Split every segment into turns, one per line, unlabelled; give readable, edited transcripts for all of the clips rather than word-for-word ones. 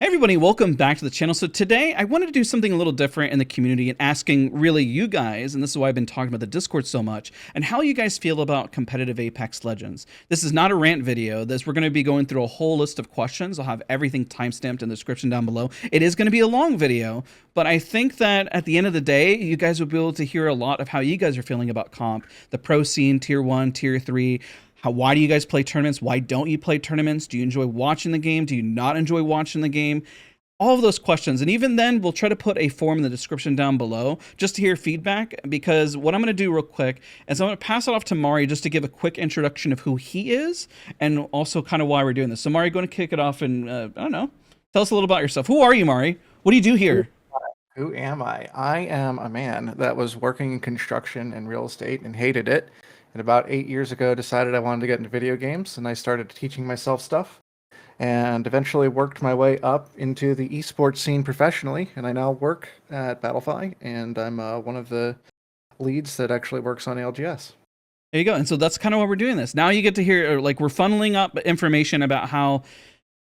Hey everybody, welcome back to the channel. So today I wanted to do something a little different in the community and asking really you guys, and this is why I've been talking about the Discord so much, and how you guys feel about competitive Apex Legends. This is not a rant video. We're going to be going through a whole list of questions. I'll have everything timestamped in the description down below. It is going to be a long video, but I think that at the end of the day, you guys will be able to hear a lot of how you guys are feeling about comp, the pro scene, tier 1, tier 3, why do you guys play tournaments? Why don't you play tournaments? Do you enjoy watching the game? Do you not enjoy watching the game? All of those questions. And even then, we'll try to put a form in the description down below just to hear feedback, because what I'm going to do real quick is I'm going to pass it off to Mari just to give a quick introduction of who he is and also kind of why we're doing this. So Mari, going to kick it off and, I don't know, tell us a little about yourself. Who are you, Mari? What do you do here?
Who am I? I am a man that was working in construction and real estate and hated it. And about 8 years ago, decided I wanted to get into video games, and I started teaching myself stuff, and eventually worked my way up into the esports scene professionally. And I now work at Battlefy, and I'm one of the leads that actually works on ALGS.
There you go. And so that's kind of why we're doing this. Now you get to hear, like, we're funneling up information about how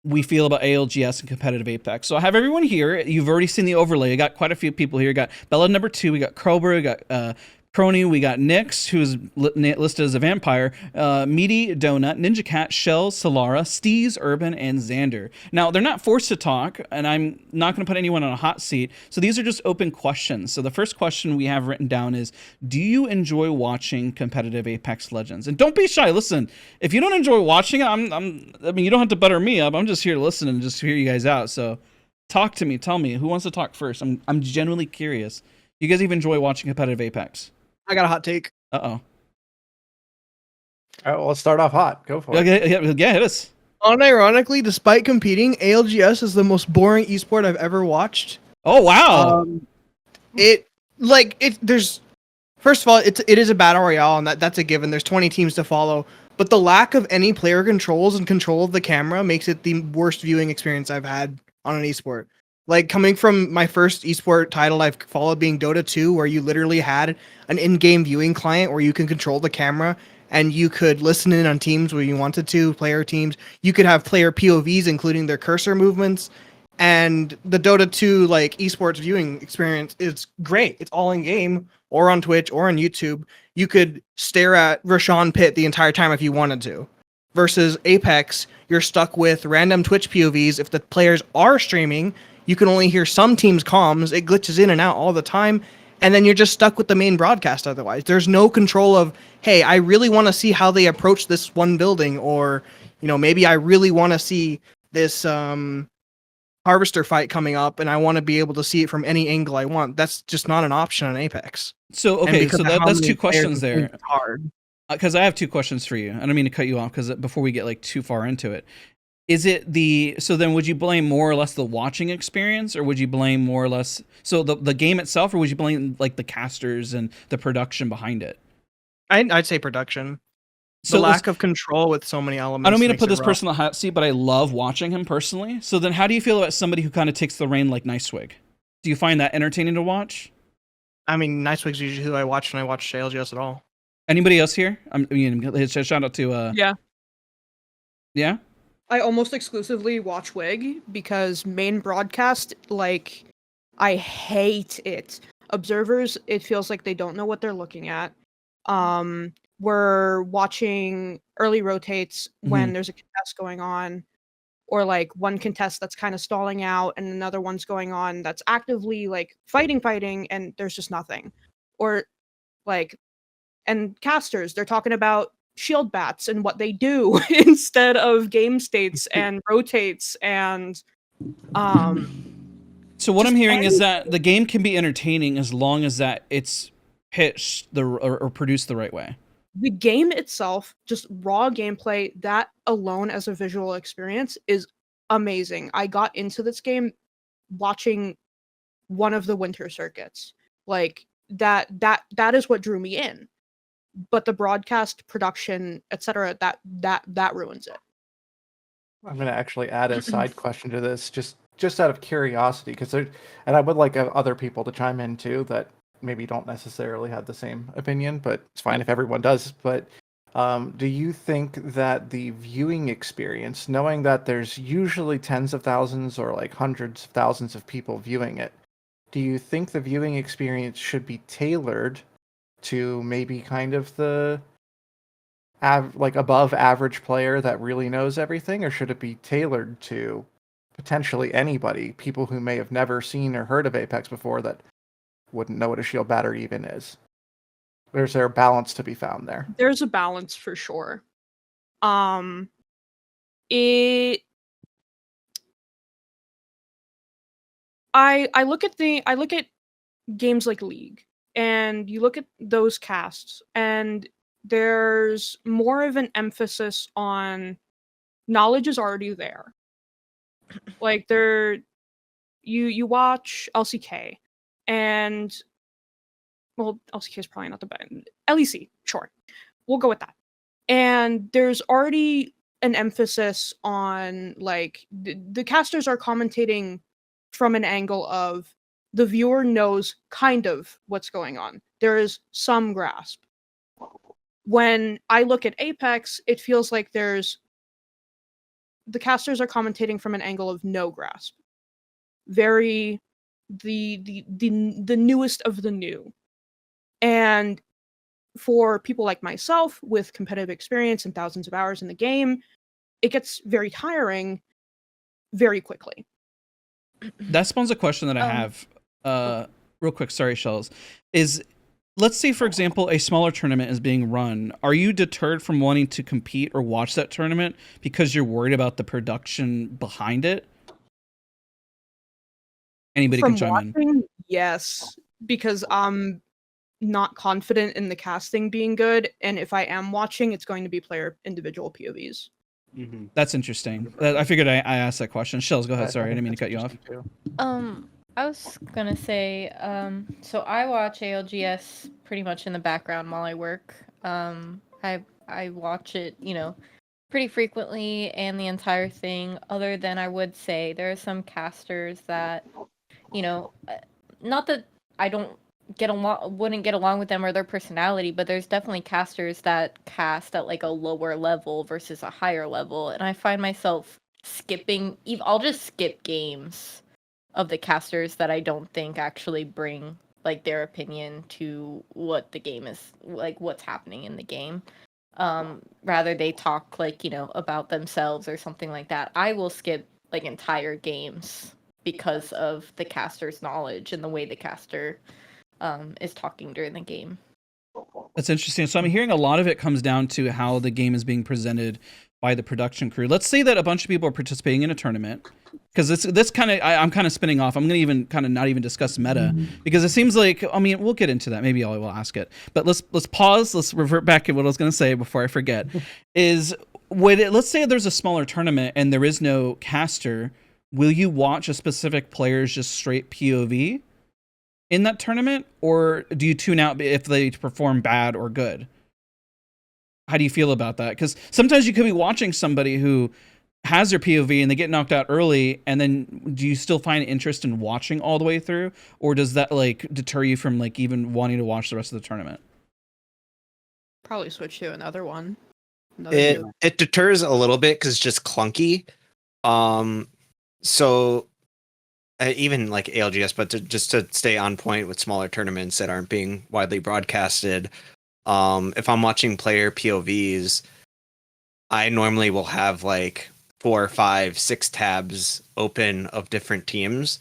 we feel about ALGS and competitive Apex. So I have everyone here. You've already seen the overlay. I got quite a few people here. We got Bella number 2. We got Cobra. We got Crohnie, we got Nyx, who's listed as a vampire, Meaty Donut, Ninjacat, Shell, Solara, Steez, Urban, and Xander. Now, they're not forced to talk, and I'm not going to put anyone on a hot seat, so these are just open questions. So the first question we have written down is, do you enjoy watching competitive Apex Legends? And don't be shy. Listen, if you don't enjoy watching it, I mean, you don't have to butter me up. I'm just here to listen and just hear you guys out. So talk to me. Tell me. Who wants to talk first? I'm genuinely curious. You guys even enjoy watching competitive Apex?
I got a hot take.
Uh-oh.
All right, well, let's start off hot. Go for it.
Yeah, hit us.
Unironically, despite competing, ALGS is the most boring esport I've ever watched.
Oh, wow.
There's, first of all, it is a battle royale, and that's a given. There's 20 teams to follow, but the lack of any player controls and control of the camera makes it the worst viewing experience I've had on an esport. Like, coming from my first esport title I've followed being Dota 2, where you literally had an in-game viewing client where you can control the camera and you could listen in on teams where you wanted to, player teams. You could have player POVs, including their cursor movements. And the Dota 2, like, esports viewing experience is great. It's all in-game, or on Twitch, or on YouTube. You could stare at Rashawn Pitt the entire time if you wanted to. Versus Apex, you're stuck with random Twitch POVs. If the players are streaming, you can only hear some teams' comms. It glitches in and out all the time. And then you're just stuck with the main broadcast otherwise. There's no control of, hey, I really want to see how they approach this one building. Or, maybe I really want to see this harvester fight coming up and I want to be able to see it from any angle I want. That's just not an option on Apex.
So, okay, so that's two questions there.
It's hard.
Because I have two questions for you. I don't mean to cut you off because before we get like too far into it. Is it so then would you blame more or less the watching experience, or would you blame more or less the game itself, or would you blame like the casters and the production behind it?
I'd say production. So the lack of control with so many elements.
I don't mean to put this person on the hot seat, but I love watching him personally. So then how do you feel about somebody who kind of takes the reign like Nicewigg? Do you find that entertaining to watch?
I mean, Nicewigg's usually who I watch when I watch ALGS at all.
Anybody else here? Shout out to Yeah?
I almost exclusively watch Wig because main broadcast, like, I hate it. Observers, it feels like they don't know what they're looking at. We're watching early rotates when there's a contest going on, or like one contest that's kind of stalling out and another one's going on that's actively like fighting, and there's just nothing. Or like, and casters, they're talking about shield bats and what they do instead of game states and rotates and
so what I'm hearing is that the game can be entertaining as long as that it's pitched or produced the right way.
The game itself, just raw gameplay, that alone as a visual experience is amazing. I got into this game watching one of the winter circuits. Like that is what drew me in. But the broadcast, production, etc., that ruins it.
I'm going to actually add a side question to this, just out of curiosity, and I would like other people to chime in too that maybe don't necessarily have the same opinion, but it's fine if everyone does. But Do you think that the viewing experience, knowing that there's usually tens of thousands or like hundreds of thousands of people viewing it, do you think the viewing experience should be tailored to maybe kind of the like above average player that really knows everything, or should it be tailored to potentially anybody, people who may have never seen or heard of Apex before that wouldn't know what a shield battery even is? Or is there a balance to be found there?
There's a balance for sure. It I look at games like League, and you look at those casts, and there's more of an emphasis on knowledge is already there. Like you watch LCK, and well, LCK is probably not the best. LEC, sure, we'll go with that. And there's already an emphasis on like the casters are commentating from an angle of the viewer knows kind of what's going on. There is some grasp. When I look at Apex, it feels like the casters are commentating from an angle of no grasp. Very the newest of the new. And for people like myself with competitive experience and thousands of hours in the game, it gets very tiring very quickly.
That spawns a question that I have. Real quick, sorry, Shells. Let's say, for example, a smaller tournament is being run. Are you deterred from wanting to compete or watch that tournament because you're worried about the production behind it? Anybody
From
can chime in.
watching, yes, because I'm not confident in the casting being good, and if I am watching, it's going to be player individual POVs.
Mm-hmm. That's interesting. I figured I asked that question. Shells, go ahead. Sorry, I didn't mean to cut you off.
I was gonna say, so I watch ALGS pretty much in the background while I work. I watch it, pretty frequently and the entire thing. Other than I would say there are some casters that, not that I don't wouldn't get along with them or their personality, but there's definitely casters that cast at like a lower level versus a higher level, and I find myself skipping. I'll just skip games of the casters that I don't think actually bring like their opinion to what the game is, like what's happening in the game. Rather they talk like, about themselves or something like that. I will skip like entire games because of the caster's knowledge and the way the caster is talking during the game.
That's interesting. So I'm hearing a lot of it comes down to how the game is being presented by the production crew. Let's say that a bunch of people are participating in a tournament, because this kind of I'm kind of spinning off. I'm going to even kind of not even discuss meta, because it seems like, I mean, we'll get into that. Maybe I will ask it, but let's pause. Let's revert back to what I was going to say before I forget. Let's say there's a smaller tournament and there is no caster. Will you watch a specific player's just straight POV in that tournament, or do you tune out if they perform bad or good? How do you feel about that? Because sometimes you could be watching somebody who has their POV and they get knocked out early, and then do you still find interest in watching all the way through, or does that like deter you from like even wanting to watch the rest of the tournament?
Probably switch to another one.
It deters a little bit because it's just clunky. So even like ALGS, but just to stay on point with smaller tournaments that aren't being widely broadcasted, if I'm watching player POVs, I normally will have like 4, 5, 6 tabs open of different teams,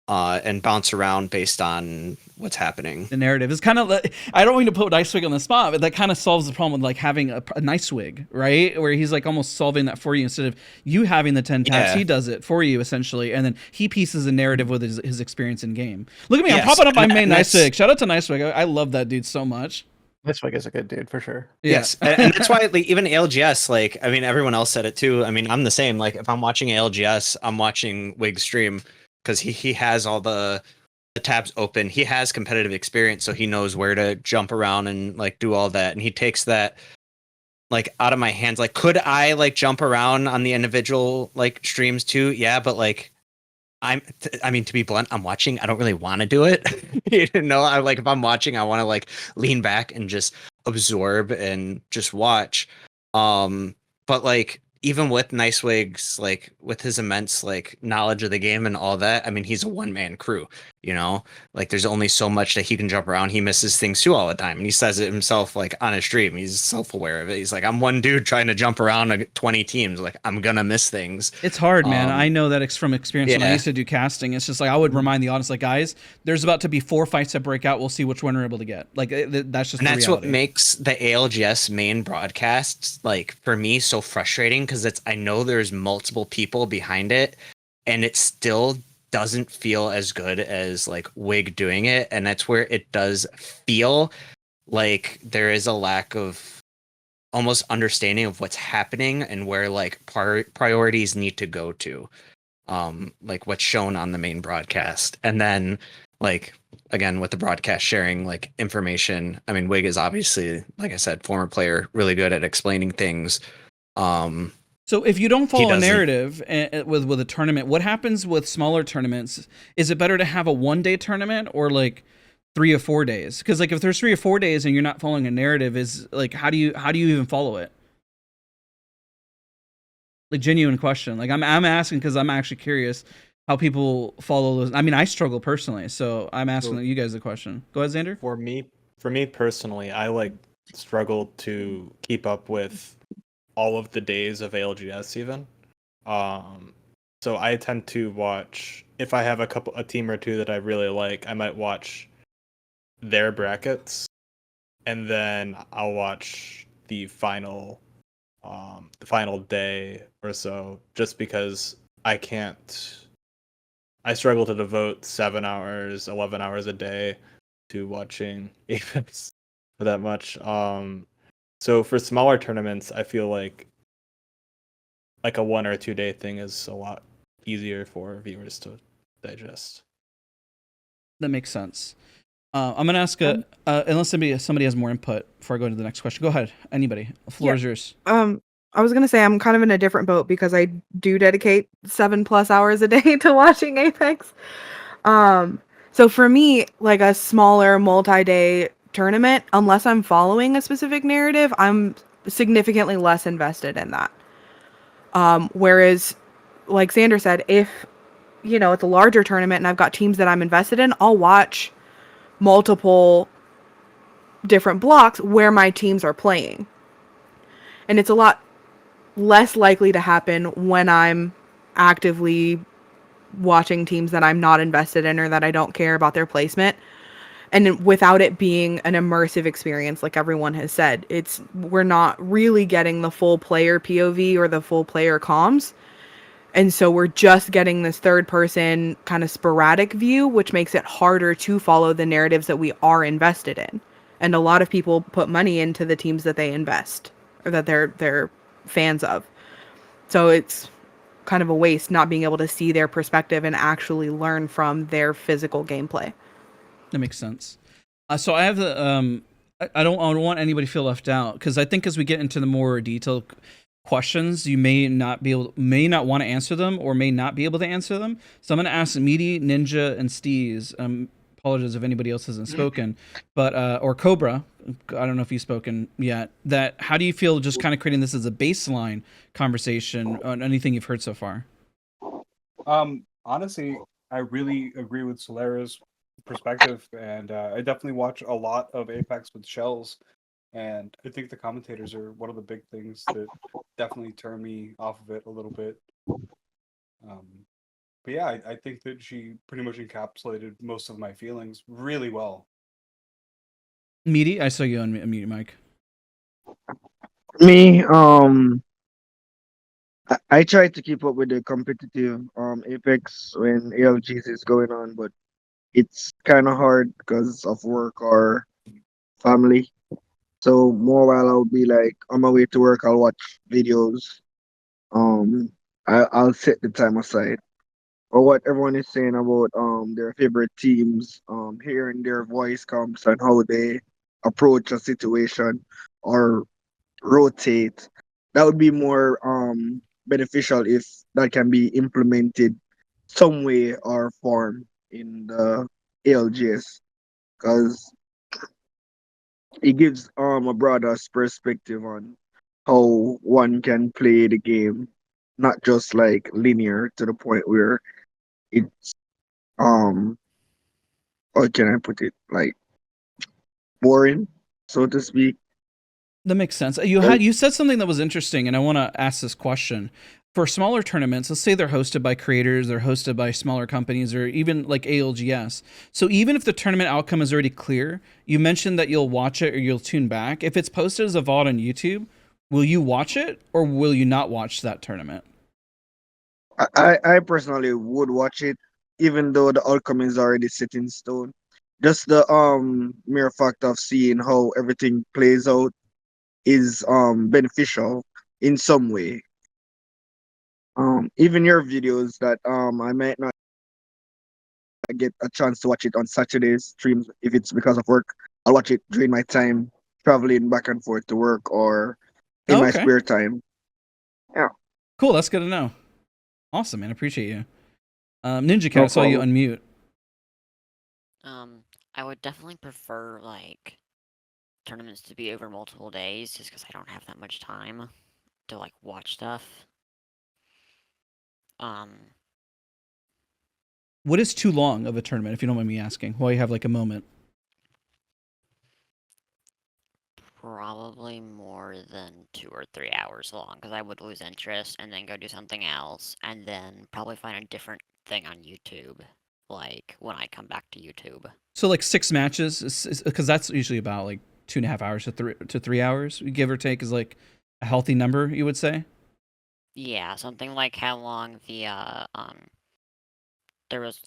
and bounce around based on what's happening.
The narrative is kind of, I don't mean to put Nicewigg on the spot, but that kind of solves the problem with like having a Nicewigg, right? Where he's like almost solving that for you instead of you having the 10 tabs. Yeah. He does it for you essentially, and then he pieces the narrative with his experience in game. Look at me, yes. I'm popping up my main Nicewigg. Shout out to Nicewigg. I love that dude so much.
Nicewigg is a good dude for sure.
Yes, and that's why like, even ALGS, like, I mean, everyone else said it too. I mean, I'm the same. Like, if I'm watching ALGS, I'm watching Wig's stream because he has all the tabs open. He has competitive experience, so he knows where to jump around and like do all that. And he takes that like out of my hands. Like, could I like jump around on the individual like streams too? Yeah, but like, I mean, to be blunt, I'm watching. I don't really want to do it. I like if I'm watching, I want to like lean back and just absorb and just watch. But like even with Nicewigg's, like with his immense like knowledge of the game and all that, I mean, he's a one-man crew, you know? Like there's only so much that he can jump around. He misses things too all the time. And he says it himself like on a stream. He's self-aware of it. He's like, I'm one dude trying to jump around 20 teams. Like I'm gonna miss things.
It's hard, man.
Um,
I know that from experience when I
yeah.
used to do casting. It's just like I would remind the audience, like, guys, there's about to be 4 fights that break out. We'll see which one we're able to get. Like that's just
And
the
that's
reality.
what makes the ALGS main broadcasts like for me so frustrating because I know there's multiple people behind it and it still doesn't feel as good as like Wig doing it, and that's where it does feel like there is a lack of almost understanding of what's happening and where like priorities need to go to, like what's shown on the main broadcast. And then like again with the broadcast sharing like information, I mean Wig is obviously, like I said, former player, really good at explaining things.
So if you don't follow a
doesn't-
narrative with a tournament, what happens with smaller tournaments? Is it better to have a 1-day tournament or like 3 or 4 days? Because like if there's 3 or 4 days and you're not following a narrative, is like how do you even follow it? Like genuine question. Like I'm asking because I'm actually curious how people follow those. I mean, I struggle personally, so I'm asking you guys the question. Go ahead, Xander.
For me personally, I like struggle to keep up with all of the days of ALGS even. So I tend to watch, if I have a team or two that I really like, I might watch their brackets, and then I'll watch the final day or so, just because I struggle to devote 7 hours, 11 hours a day to watching Apex for that much. So for smaller tournaments, I feel like a 1 or 2 day thing is a lot easier for viewers to digest.
That makes sense. I'm gonna ask unless somebody has more input before I go to the next question. Go ahead, anybody. The floor is yours.
I was gonna say I'm kind of in a different boat because I do dedicate 7+ hours a day to watching Apex. So for me, like a smaller multi-day tournament, unless I'm following a specific narrative, I'm significantly less invested in that. Whereas, like Xander said, if it's a larger tournament and I've got teams that I'm invested in, I'll watch multiple different blocks where my teams are playing. And it's a lot less likely to happen when I'm actively watching teams that I'm not invested in or that I don't care about their placement. And without it being an immersive experience, like everyone has said, we're not really getting the full player POV or the full player comms. And so we're just getting this third person kind of sporadic view, which makes it harder to follow the narratives that we are invested in. And a lot of people put money into the teams that they invest or that they're fans of. So it's kind of a waste not being able to see their perspective and actually learn from their physical gameplay.
That makes sense. So I have the I don't want anybody to feel left out, because I think as we get into the more detailed questions, you may not want to answer them or may not be able to answer them. So I'm going to ask Meaty, Ninja, and Steez. Apologies if anybody else hasn't spoken, but or Cobra. I don't know if you've spoken yet. That how do you feel just kind of creating this as a baseline conversation on anything you've heard so far?
Honestly, I really agree with Solera's perspective, and I definitely watch a lot of Apex with Shells, and I think the commentators are one of the big things that definitely turn me off of it a little bit. But yeah, I think that she pretty much encapsulated most of my feelings really well.
Meaty, I saw you on mute, Mike.
Me, I try to keep up with the competitive Apex when ALGs is going on, but it's kind of hard because of work or family. So more while I'll be like on my way to work, I'll watch videos. I'll set the time aside. Or what everyone is saying about their favorite teams, hearing their voice comes and how they approach a situation or rotate. That would be more beneficial if that can be implemented some way or form in the ALGS. Because it gives a broader perspective on how one can play the game, not just like linear to the point where it's um how can I put it, like boring, so to speak.
That makes sense.
Well,
You said something that was interesting, and I want to ask this question. For smaller tournaments, let's say they're hosted by creators, they're hosted by smaller companies, or even like ALGS. So even if the tournament outcome is already clear, you mentioned that you'll watch it or you'll tune back. If it's posted as a VOD on YouTube, will you watch it or will you not watch that tournament?
I personally would watch it, even though the outcome is already set in stone. Just the mere fact of seeing how everything plays out is beneficial in some way. Even your videos that I might not get a chance to watch it on Saturday streams if it's because of work. I'll watch it during my time traveling back and forth to work or in
Oh,
my
okay.
spare time. Yeah,
Cool. That's good to know. Awesome, man. Appreciate you. Ninjacat,
no
I saw you
problem.
unmute.
I would definitely prefer like tournaments to be over multiple days, just because I don't have that much time to like watch stuff.
What is too long of a tournament, if you don't mind me asking, while you have like a moment?
Probably more than 2 or 3 hours long, because I would lose interest and then go do something else, and then probably find a different thing on YouTube, like when I come back to YouTube.
So like 6 matches, because that's usually about like 2.5 hours to 3 hours, give or take, is like a healthy number, you would say.
Yeah, something like how long the there was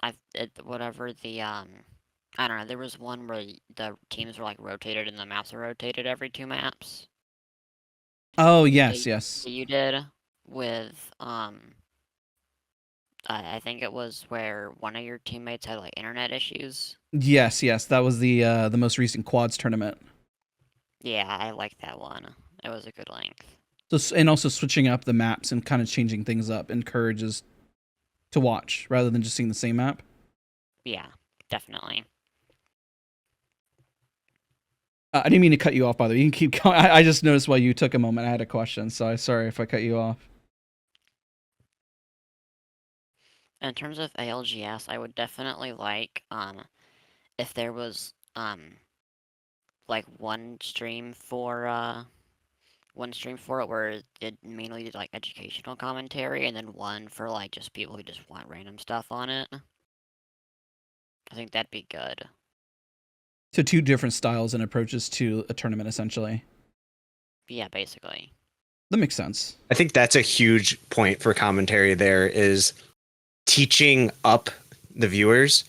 whatever the I don't know, there was one where the teams were like rotated and the maps were rotated every 2 maps.
Oh
that
yes,
y-
yes,
that you did with I think it was where one of your teammates had like internet issues.
yes, yes. That was the most recent quads tournament.
Yeah, I liked that one. It was a good length.
So and also switching up the maps and kind of changing things up encourages to watch rather than just seeing the same map.
Yeah, definitely.
I didn't mean to cut you off, by the way. You can keep going. I just noticed while you took a moment, I had a question, so I'm sorry if I cut you off.
In terms of ALGS, I would definitely like if there was like one stream for it where it mainly did like educational commentary, and then one for like just people who just want random stuff on it. I think that'd be good.
So 2 different styles and approaches to a tournament, essentially.
Yeah, basically.
That makes sense.
I think that's a huge point for commentary. There is teaching up the viewers.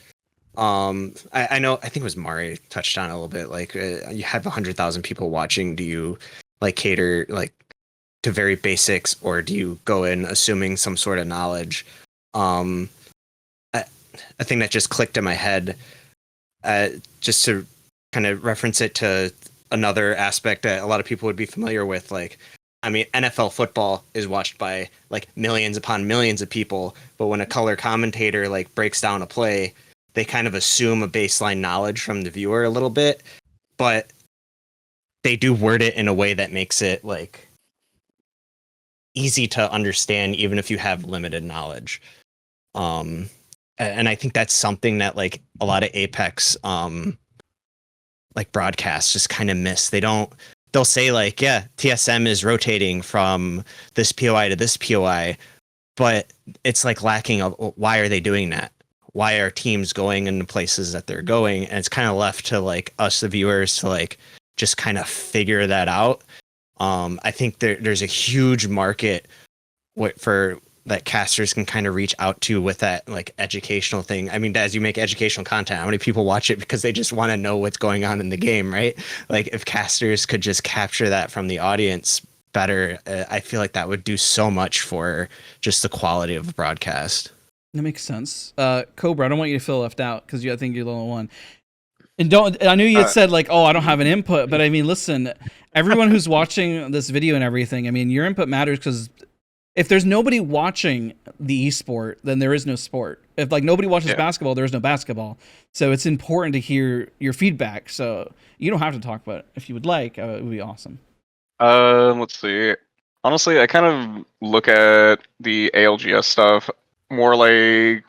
I know, I think it was Mari touched on it a little bit. Like, you have 100,000 people watching. Do you like cater like to very basics, or do you go in assuming some sort of knowledge? A thing that just clicked in my head, just to kind of reference it to another aspect that a lot of people would be familiar with. Like, I mean, NFL football is watched by like millions upon millions of people, but when a color commentator like breaks down a play, they kind of assume a baseline knowledge from the viewer a little bit, but they do word it in a way that makes it like easy to understand, even if you have limited knowledge. And I think that's something that like a lot of Apex like broadcasts just kind of miss. They'll say like, yeah, TSM is rotating from this POI to this POI, but it's like lacking of why are they doing that? Why are teams going into places that they're going? And it's kind of left to like us, the viewers, to like just kind of figure that out. I think there's a huge market for that casters can kind of reach out to with that like educational thing. I mean, as you make educational content, how many people watch it because they just want to know what's going on in the game, right? Like if casters could just capture that from the audience better, I feel like that would do so much for just the quality of the broadcast.
That makes sense. Cobra, I don't want you to feel left out because I think you're the only one. And I knew you had said like, oh, I don't have an input, but I mean, listen, everyone who's watching this video and everything, I mean, your input matters because if there's nobody watching the esport, then there is no sport. If like nobody watches
Yeah.
basketball, there's no basketball. So it's important to hear your feedback. So you don't have to talk, but if you would like, it would be awesome.
Let's see. Honestly, I kind of look at the ALGS stuff more like,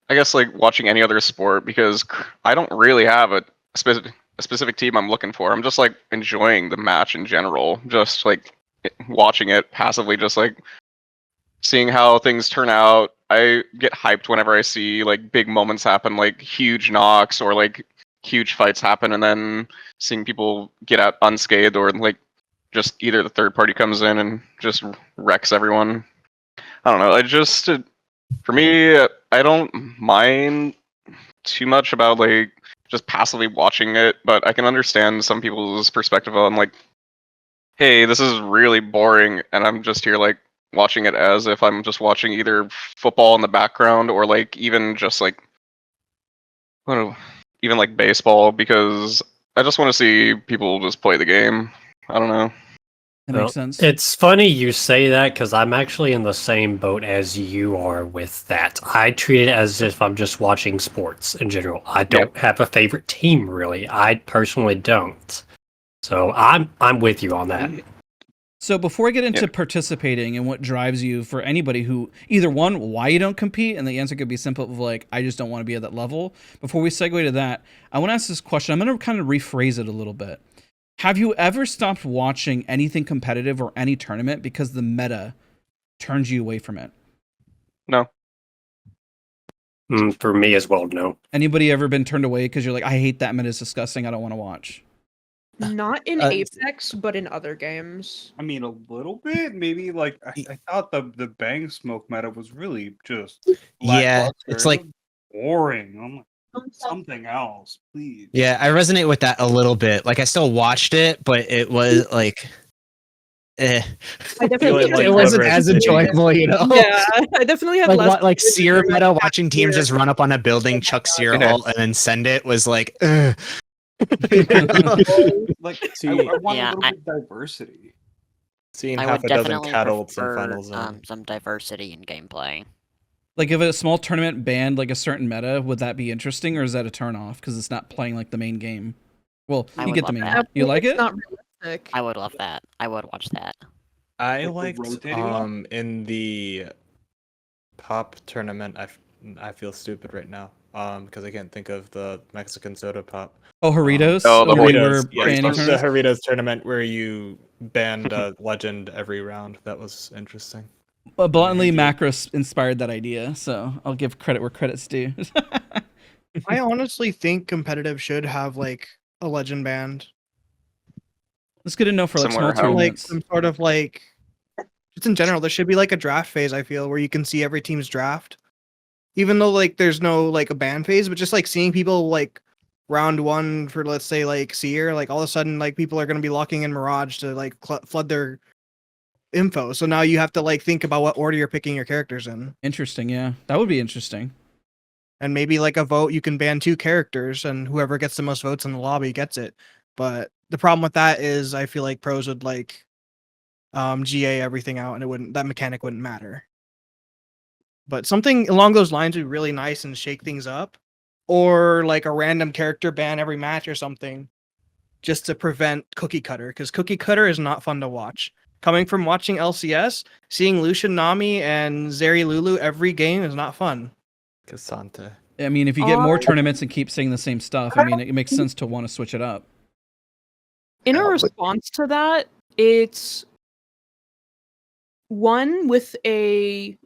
I guess, like watching any other sport, because I don't really have a specific team I'm looking for. I'm just like enjoying the match in general, just like watching it passively, just like seeing how things turn out. I get hyped whenever I see like big moments happen, like huge knocks or like huge fights happen, and then seeing people get out unscathed, or like just either the third party comes in and just wrecks everyone. I don't know. I just, for me, I don't mind too much about like just passively watching it, but I can understand some people's perspective on like, hey, this is really boring, and I'm just here like watching it as if I'm just watching either football in the background or like even just like, I don't know, even like baseball, because I just want to see people just play the game. I don't know.
That makes sense.
It's funny you say that because I'm actually in the same boat as you are with that. I treat it as if I'm just watching sports in general. I don't have a favorite team really. I personally don't. So I'm with you on that.
So before I get into participating and what drives you for anybody who either one, why you don't compete, and the answer could be simple of like, I just don't want to be at that level. Before we segue to that, I want to ask this question. I'm going to kind of rephrase it a little bit. Have you ever stopped watching anything competitive or any tournament because the meta turns you away from it?
No.
For me as well, no.
Anybody ever been turned away because you're like, I hate that meta, it's disgusting, I don't want to watch?
Not in Apex, but in other games.
I mean, a little bit. Maybe like I thought the bang smoke meta was really just
Yeah,
lackluster.
it's
It
like-
was boring. I'm like, something else, please.
Yeah, I resonate with that a little bit. Like I still watched it, but it was like,
I definitely
it wasn't as enjoyable, you know.
Yeah, I definitely had
Like
less.
what, like Seer
like,
meta, watching teams just run up on a building, chuck Seer ult, and then send it was like, ugh.
Like,
See,
I want
Yeah,
a little bit of diversity.
Seeing
I
half
would
a dozen
definitely
cat ults in
prefer
finals zone.
some diversity in gameplay.
Like if a small tournament banned like a certain meta, would that be interesting, or is that a turn off because it's not playing like the main game? Well,
I
you
would
get the
love
main.
that.
You like
It's
it?
not realistic.
I would love that. I would watch that.
I
Like the
liked
rotating one?
in the pop tournament. I feel stupid right now because I can't think of the Mexican soda pop.
Oh, Doritos.
Oh, the
Where we
Doritos,
were
yeah,
banning
the
tournaments?
Doritos tournament where you banned legend every round. That was interesting.
Bluntly, Macros inspired that idea, so I'll give credit where credit's due.
I honestly think competitive should have like a legend band,
It's good to know for like
Similar
small
how-
like
tournaments.
some sort of like. Just in general, there should be like a draft phase. I feel where you can see every team's draft, even though like there's no like a ban phase, but just like seeing people like round one for let's say like Seer, like all of a sudden like people are going to be locking in Mirage to like flood their info. So now you have to like think about what order you're picking your characters in.
Interesting, yeah. That would be interesting.
And maybe like a vote, you can ban 2 characters, and whoever gets the most votes in the lobby gets it. But the problem with that is, I feel like pros would like GA everything out, and it wouldn't. That mechanic wouldn't matter. But something along those lines would be really nice and shake things up, or like a random character ban every match or something, just to prevent cookie cutter. Because cookie cutter is not fun to watch. Coming from watching LCS, seeing Lucian, Nami, and Zeri Lulu every game is not fun.
Cassante.
I mean, if you get more tournaments and keep saying the same stuff, I mean, it makes sense to want to switch it up.
In a response to that, it's one with a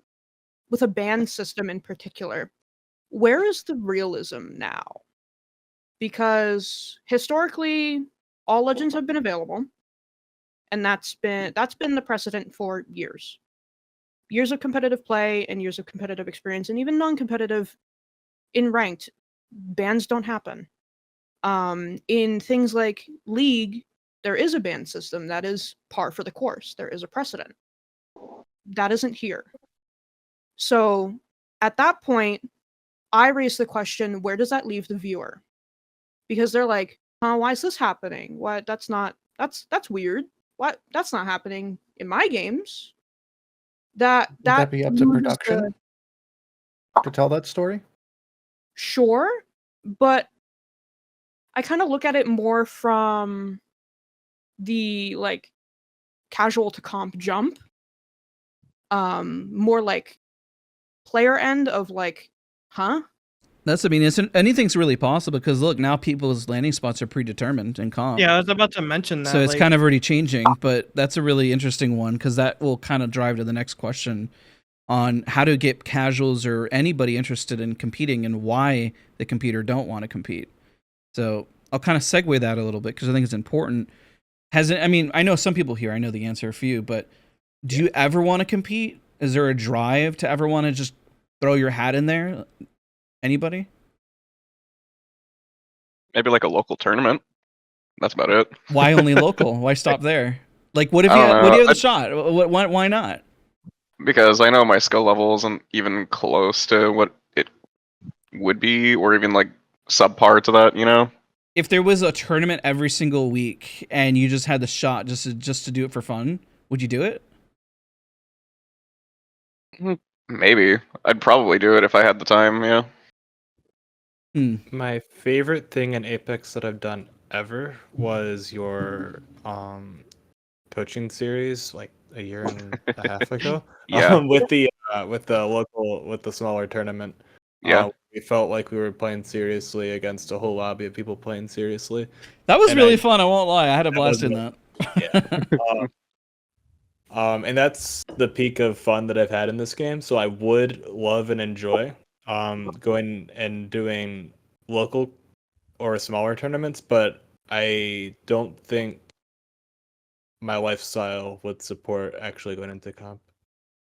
ban system in particular. Where is the realism now? Because historically, all legends have been available, and that's been the precedent for years. Years of competitive play and years of competitive experience, and even non-competitive in ranked, bans don't happen. In things like League, there is a ban system that is par for the course. There is a precedent. That isn't here. So at that point, I raise the question, where does that leave the viewer? Because they're like, why is this happening? What? That's weird. What? That's not happening in my games. That
Would that be up to
loses
production? to tell that story?
Sure, but I kind of look at it more from the like casual to comp jump. More like player end of like, huh?
Anything's really possible because look, now people's landing spots are predetermined in comp.
Yeah, I was about to mention that.
So it's
like,
kind of already changing, but that's a really interesting one because that will kind of drive to the next question on how to get casuals or anybody interested in competing and why they compete or don't want to compete. So I'll kind of segue that a little bit because I think it's important. I know some people here, I know the answer for you, but do you ever want to compete? Is there a drive to ever want to just throw your hat in there? Anybody?
Maybe like a local tournament. That's about it.
Why only local? Why stop there? Like, what if
I
you
don't
what do you
know.
have the shot? Why not?
Because I know my skill level isn't even close to what it would be, or even like subpar to that, you know?
If there was a tournament every single week and you just had the shot just to do it for fun, would you do it?
Maybe. I'd probably do it if I had the time, yeah.
My favorite thing in Apex that I've done ever was your coaching series like a year and a half ago.
Yeah.
With the smaller tournament.
Yeah.
We felt like we were playing seriously against a whole lobby of people playing seriously.
That was really fun, I won't lie. I had a blast in that.
And that's the peak of fun that I've had in this game. So I would love and enjoy going and doing local or smaller tournaments, but I don't think my lifestyle would support actually going into comp.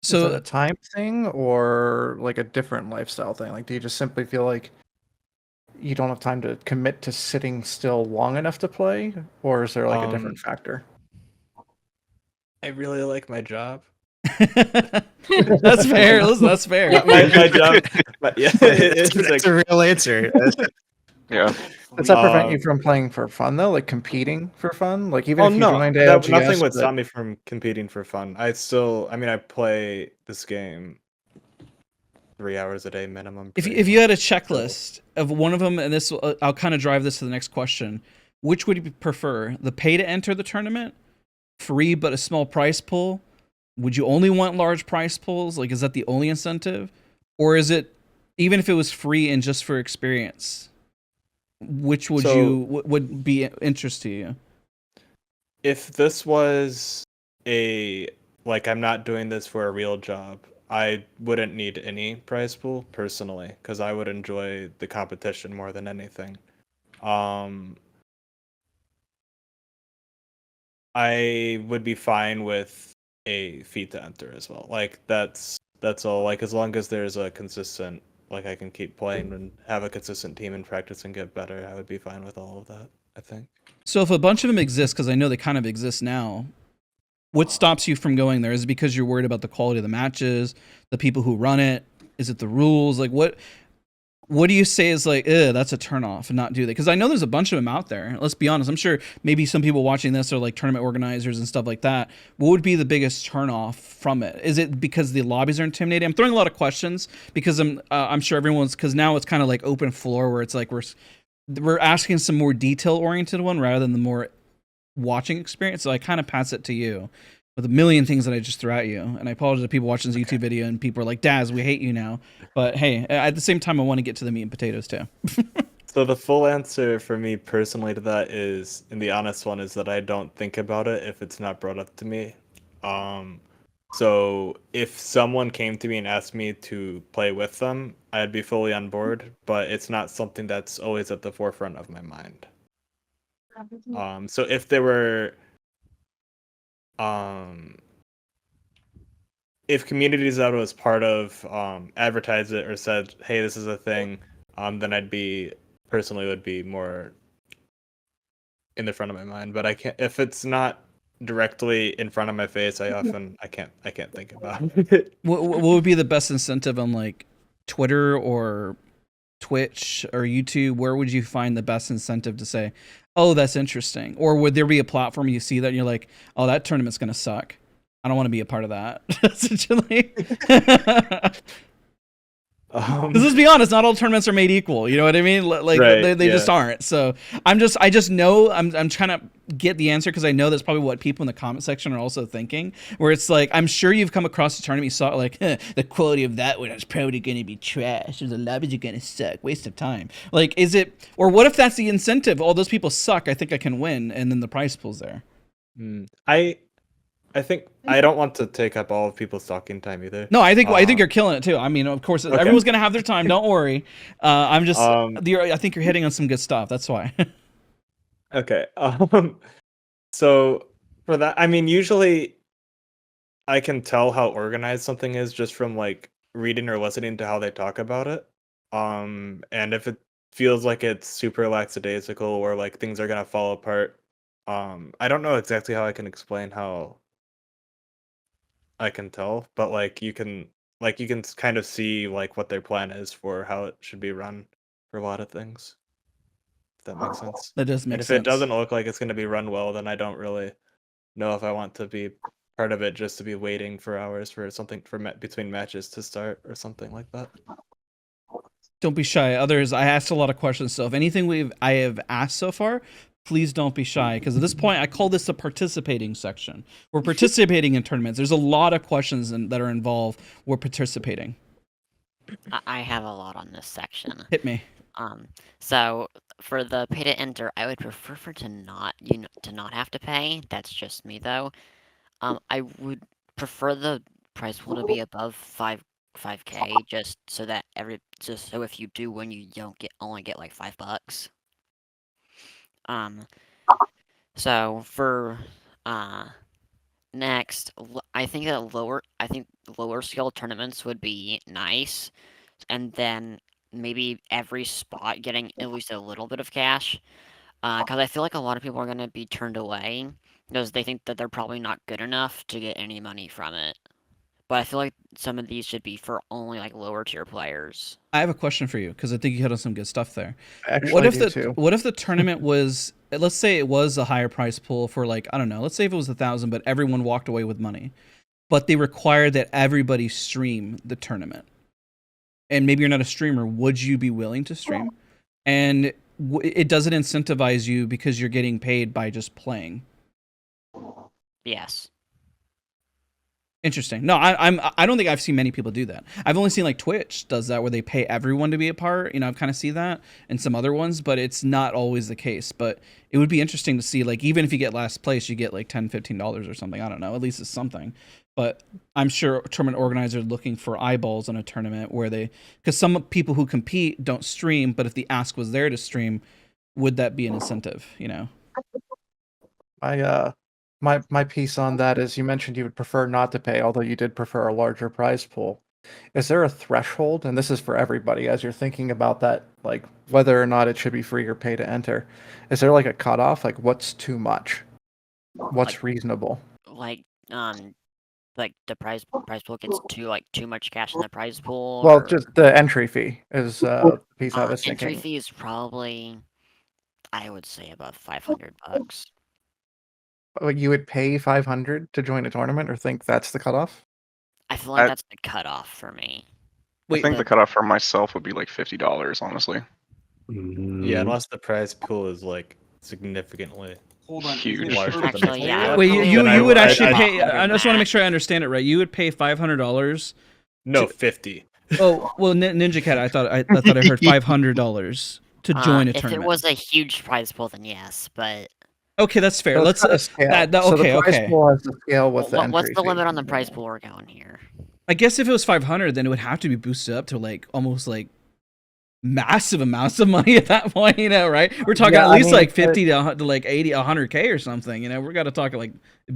So is it a time thing or like a different lifestyle thing? Like, do you just simply feel like you don't have time to commit to sitting still long enough to play, or is there like a different factor?
I really like my job.
That's fair. Listen, that's fair.
My job. But yeah,
it's a real answer.
Yeah.
Does that prevent you from playing for fun though, like competing for fun? Like even if you joined ALGS,
nothing would stop me from competing for fun. I play this game 3 hours a day minimum.
If you had a checklist of one of them, and this I'll kind of drive this to the next question, which would you prefer? The pay to enter the tournament, free but a small price pool? Would you only want large price pools? Like, is that the only incentive, or is it even if it was free and just for experience? Which would be interest to you?
If this was I'm not doing this for a real job, I wouldn't need any prize pool personally because I would enjoy the competition more than anything. I would be fine with a fee to enter as well. Like that's all. Like as long as there's a consistent, like I can keep playing and have a consistent team and practice and get better, I would be fine with all of that, I think.
So if a bunch of them exist, because I know they kind of exist now, what stops you from going there? Is it because you're worried about the quality of the matches, the people who run it? Is it the rules? Like what do you say is like, that's a turnoff and not do that? Because I know there's a bunch of them out there. Let's be honest. I'm sure maybe some people watching this are like tournament organizers and stuff like that. What would be the biggest turnoff from it? Is it because the lobbies are intimidating? I'm throwing a lot of questions because I'm sure everyone's, because now it's kind of like open floor where it's like we're asking some more detail oriented one rather than the more watching experience. So I kind of pass it to you with a million things that I just threw at you. And I apologize to people watching this YouTube video and people are like, Daz, we hate you now. But hey, at the same time, I want to get to the meat and potatoes too.
So the full answer for me personally to that is, and the honest one is that I don't think about it if it's not brought up to me. So if someone came to me and asked me to play with them, I'd be fully on board, but it's not something that's always at the forefront of my mind. So if there were if communities that was part of advertised it or said, hey, this is a thing, then I'd be personally would be more in the front of my mind. But I can't, if it's not directly in front of my face, I can't think about it.
What would be the best incentive on like Twitter or Twitch or YouTube? Where would you find the best incentive to say, oh, that's interesting? Or would there be a platform you see that and you're like, oh, that tournament's gonna suck, I don't want to be a part of that? Essentially. Because let's be honest, not all tournaments are made equal. You know what I mean? Like
Right,
they just
yeah.
aren't. So I just know I'm trying to get the answer because I know that's probably what people in the comment section are also thinking. Where it's like I'm sure you've come across a tournament you saw like the quality of that one is probably going to be trash, or the lobbies are going to suck, waste of time. Like is it, or what if that's the incentive? All those people suck. I think I can win, and then the prize pool's there.
I think I don't want to take up all of people's talking time either.
No, I think you're killing it too. I mean, of course, everyone's gonna have their time. Don't worry. I'm just. I think you're hitting on some good stuff. That's why.
Okay. So for that, I mean, usually I can tell how organized something is just from like reading or listening to how they talk about it. And if it feels like it's super lackadaisical or like things are gonna fall apart, I don't know exactly how I can explain how I can tell, but like you can kind of see like what their plan is for how it should be run for a lot of things. If that makes sense.
That does make
And if
sense.
it doesn't look like it's going to be run well, then I don't really know if I want to be part of it just to be waiting for hours for something between matches to start or something like that.
Don't be shy. Others, I asked a lot of questions, so if anything I have asked so far, please don't be shy, because at this point, I call this the participating section. We're participating in tournaments. There's a lot of questions that are involved. We're participating.
I have a lot on this section.
Hit me.
So for the pay to enter, I would prefer for to not have to pay. That's just me though. I would prefer the prize pool to be above 5K, just so that if you do win, you don't only get like $5. So for next, I think lower scale tournaments would be nice, and then maybe every spot getting at least a little bit of cash. Because I feel like a lot of people are gonna be turned away because they think that they're probably not good enough to get any money from it. But I feel like some of these should be for only like lower tier players.
I have a question for you, because I think you hit on some good stuff there.
Actually,
What if
I do too.
what if the tournament was, let's say it was a higher price pool for like, I don't know, let's say if it was 1,000, but everyone walked away with money, but they required that everybody stream the tournament, and maybe you're not a streamer, would you be willing to stream? And it doesn't incentivize you because you're getting paid by just playing.
Yes.
Interesting. No, I don't think I've seen many people do that. I've only seen like Twitch does that, where they pay everyone to be a part. You know, I've kind of seen that and some other ones, but it's not always the case. But it would be interesting to see, like, even if you get last place, you get like $10, $15 or something. I don't know. At least it's something. But I'm sure tournament organizers are looking for eyeballs on a tournament where because some people who compete don't stream, but if the ask was there to stream, would that be an incentive? You know.
My piece on that is, you mentioned you would prefer not to pay, although you did prefer a larger prize pool. Is there a threshold, and this is for everybody, as you're thinking about that, like whether or not it should be free or pay to enter? Is there like a cutoff? Like what's too much? What's reasonable?
Like the prize pool gets too much cash in the prize pool.
Well,
or...
just the entry fee is the piece I was
entry
thinking.
fee is probably, I would say, about $500.
You would pay 500 to join a tournament, or think that's the cutoff?
I feel like that's the cutoff for me.
I think the cutoff for myself would be like $50, honestly.
Yeah, unless the prize pool is like significantly
huge.
larger than
Actually,
the
yeah,
pool.
Wait, you
Then
would
I-
actually
I-
pay. I just want to make sure I understand it right. You would pay $500.
No, 50.
Oh well, Ninjacat. I thought I heard $500 to join a
if
tournament.
it was a huge prize pool, then yes, but
Okay, that's fair.
So
Let's
it's got a scale. So
okay,
the prize
okay.
pool has the scale with the
what's
entry
the
fee.
limit on the prize pool we're going here?
I guess if it was 500, then it would have to be boosted up to like almost like massive amounts of money at that point, you know, right? We're talking
Yeah,
at
I
least
mean,
like 50 to like 80, 100K or something, you know. We're got to talk like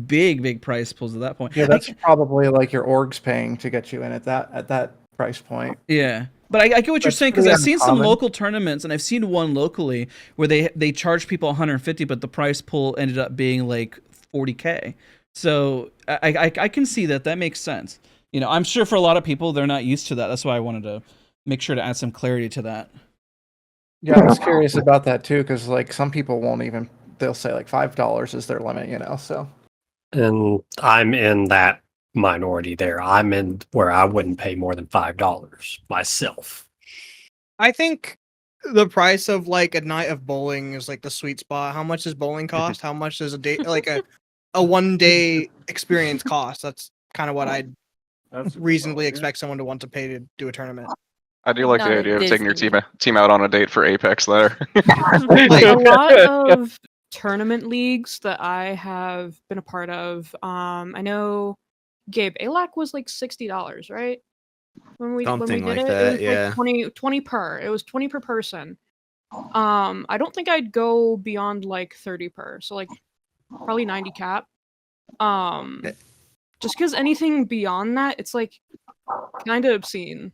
big price pools at that point.
Yeah, that's probably like your org's paying to get you in at that price point.
Yeah. But I get what you're
That's
saying, because
pretty
I've seen some
uncommon.
local tournaments, and I've seen one locally where they charge people 150, but the prize pool ended up being like 40K. So I can see that makes sense. You know, I'm sure for a lot of people they're not used to that. That's why I wanted to make sure to add some clarity to that.
Yeah, I was curious about that too, because like some people won't even. They'll say like $5 is their limit, you know. So
And I'm in that minority there. I'm in where I wouldn't pay more than $5 myself.
I think the price of like a night of bowling is like the sweet spot. How much does bowling cost? How much does a day like a 1 day experience cost? That's kind of what I'd
That's
reasonably expect someone to want to pay to do a tournament.
I do like
Not
the
a
idea of taking your
Disney.
team out on a date for Apex there.
A lot of tournament leagues that I have been a part of. I know Gabe Alac was like $60, right? When we
Something
did
like
it,
that,
it was
yeah.
like 20 per. It was 20 per person. I don't think I'd go beyond like 30 per. So like probably 90 cap. Just because anything beyond that, it's like kind of obscene.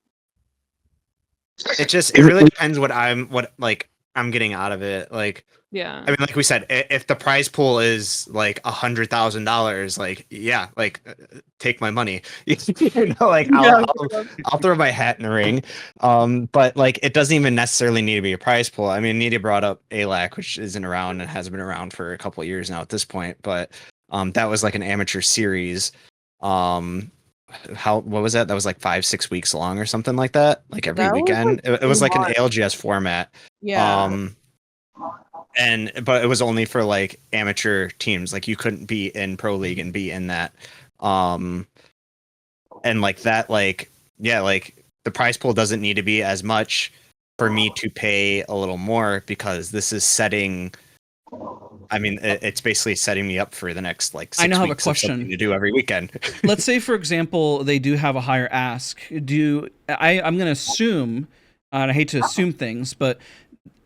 It really depends what I'm getting out of it. Like,
Yeah.
I mean, like we said, if the prize pool is like $100,000, like, yeah, like take my money. You know, like I'll throw my hat in the ring. But like it doesn't even necessarily need to be a prize pool. I mean, Nita brought up ALAC, which isn't around and has been around for a couple of years now at this point. But that was like an amateur series. What was that? That was like 5-6 weeks long or something like that. Like every
That was,
weekend.
like,
It was like an
months.
ALGS format.
Yeah.
But it was only for like amateur teams. Like you couldn't be in pro league and be in that. And like that, like, yeah, like the prize pool doesn't need to be as much for me to pay a little more because this is setting. I mean, it's basically setting me up for the next like 6
I now have a
weeks of something
question.
to do every weekend.
Let's say, for example, they do have a higher ask. I'm going to assume, and I hate to assume things, but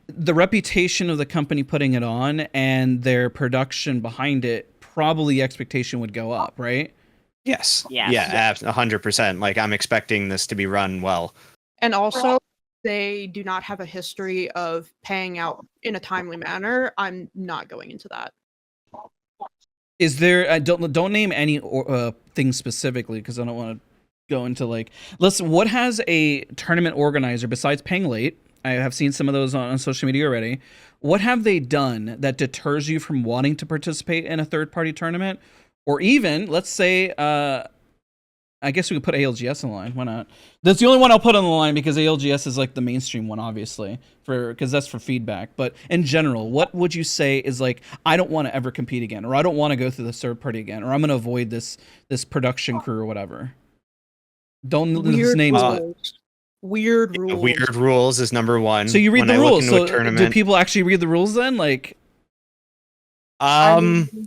the reputation of the company putting it on and their production behind it, probably the expectation would go up, right?
Yes.
Yes.
Yeah, 100%. Like I'm expecting this to be run well.
And also, they do not have a history of paying out in a timely manner. I'm not going into that.
Is there? Don't name any things specifically because I don't want to go into like. Listen, what has a tournament organizer besides paying late? I have seen some of those on social media already. What have they done that deters you from wanting to participate in a third-party tournament, or even let's say? I guess we could put ALGS on the line. Why not? That's the only one I'll put on the line because ALGS is like the mainstream one, obviously, because that's for feedback. But in general, what would you say is like, I don't want to ever compete again, or I don't want to go through the third party again, or I'm going to avoid this production crew or whatever. Don't list names, but
Weird rules.
Weird rules is number one.
so you read
When
the
I look
rules.
into a
So
tournament,
do people actually read the rules then? Like,
I mean,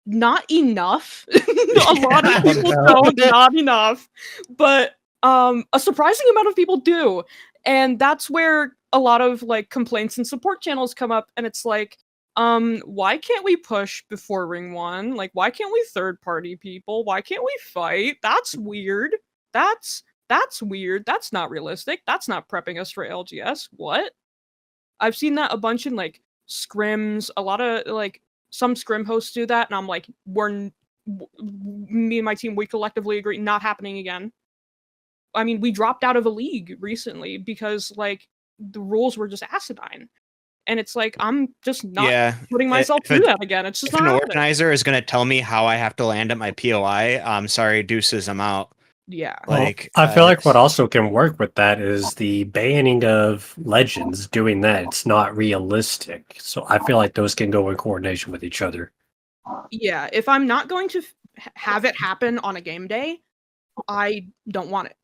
not enough. A lot of people don't, not enough. But a surprising amount of people do. And that's where a lot of like complaints and support channels come up, and it's like, why can't we push before ring one? Like, why can't we third party people? Why can't we fight? That's weird. That's weird. That's not realistic. That's not prepping us for LGS. What? I've seen that a bunch in like scrims. A lot of like some scrim hosts do that, and I'm like, me and my team, we collectively agree, not happening again. I mean, we dropped out of a league recently because like the rules were just acidine, and it's like I'm just not putting myself through that again. It's just
if
not
an
happening.
organizer is going to tell me how I have to land at my POI, I'm sorry, deuces, I'm out.
Yeah.
Like
I feel like what also can work with that is the banning of legends doing that. It's not realistic. So I feel like those can go in coordination with each other.
Yeah, if I'm not going to have it happen on a game day, I don't want it.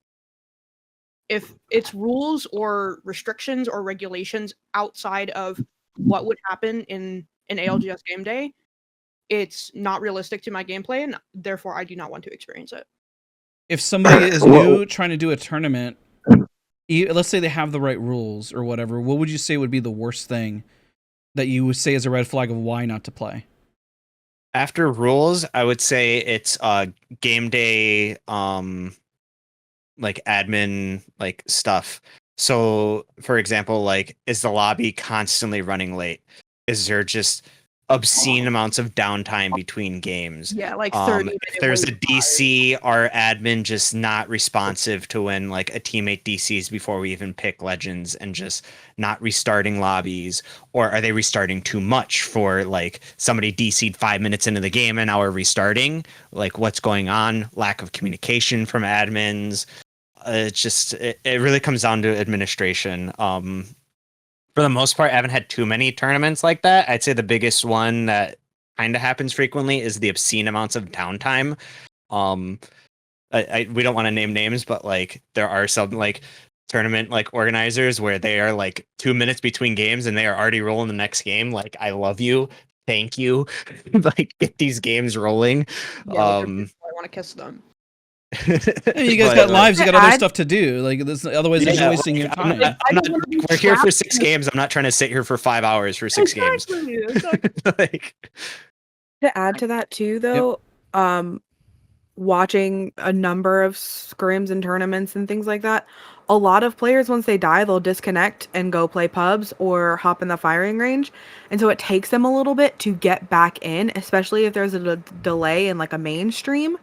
If it's rules or restrictions or regulations outside of what would happen in an ALGS game day, it's not realistic to my gameplay, and therefore I do not want to experience it.
if somebody is new trying to do a tournament, let's say they have the right rules or whatever, what would you say would be the worst thing that you would say is a red flag of why not to play?
After rules, I would say it's game day like admin like stuff. So for example, like is the lobby constantly running late? Is there just obscene amounts of downtime between games.
Yeah, like 30
If there's a DC or admin just not responsive to when like a teammate DCs before we even pick legends and just not restarting lobbies, or are they restarting too much for like somebody DC'd 5 minutes into the game and now we're restarting? Like what's going on? Lack of communication from admins. It really comes down to administration. For the most part, I haven't had too many tournaments like that. I'd say the biggest one that kind of happens frequently is the obscene amounts of downtime. We don't want to name names, but like there are some like tournament like organizers where they are like 2 minutes between games and they are already rolling the next game. Like, I love you, thank you, like get these games rolling.
Yeah, I want to kiss them.
You guys got lives, you got other stuff to do. Like this, otherwise you're wasting your time.
We're here for 6 games. I'm not trying to sit here for 5 hours for 6 games. Like,
to add to that too, though, watching a number of scrims and tournaments and things like that, a lot of players, once they die, they'll disconnect and go play pubs or hop in the firing range. And so it takes them a little bit to get back in, especially if there's a delay in like a mainstream,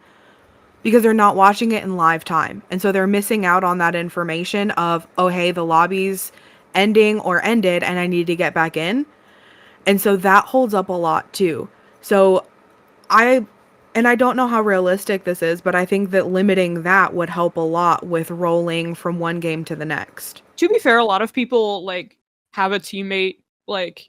because they're not watching it in live time. And so they're missing out on that information of, oh, hey, the lobby's ending or ended and I need to get back in. And so that holds up a lot too. So I don't know how realistic this is, but I think that limiting that would help a lot with rolling from one game to the next.
To be fair, a lot of people like have a teammate like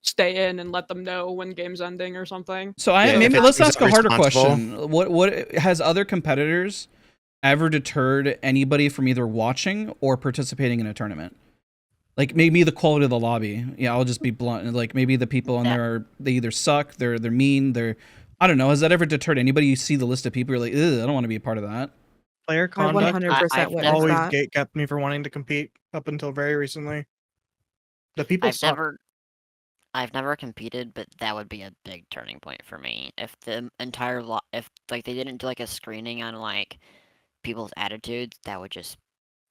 stay in and let them know when game's ending or something.
So maybe let's ask a harder question. What has other competitors ever deterred anybody from either watching or participating in a tournament? Like maybe the quality of the lobby. Yeah, I'll just be blunt. Like maybe the people on there they either suck, they're mean, I don't know. Has that ever deterred anybody? You see the list of people, you're like, I don't want to be a part of that.
Player conduct
100% witnessed
always
that.
gatekept me for wanting to compete up until very recently. The people suck.
I've never competed, but that would be a big turning point for me. If the entire if like they didn't do like a screening on like people's attitudes, that would just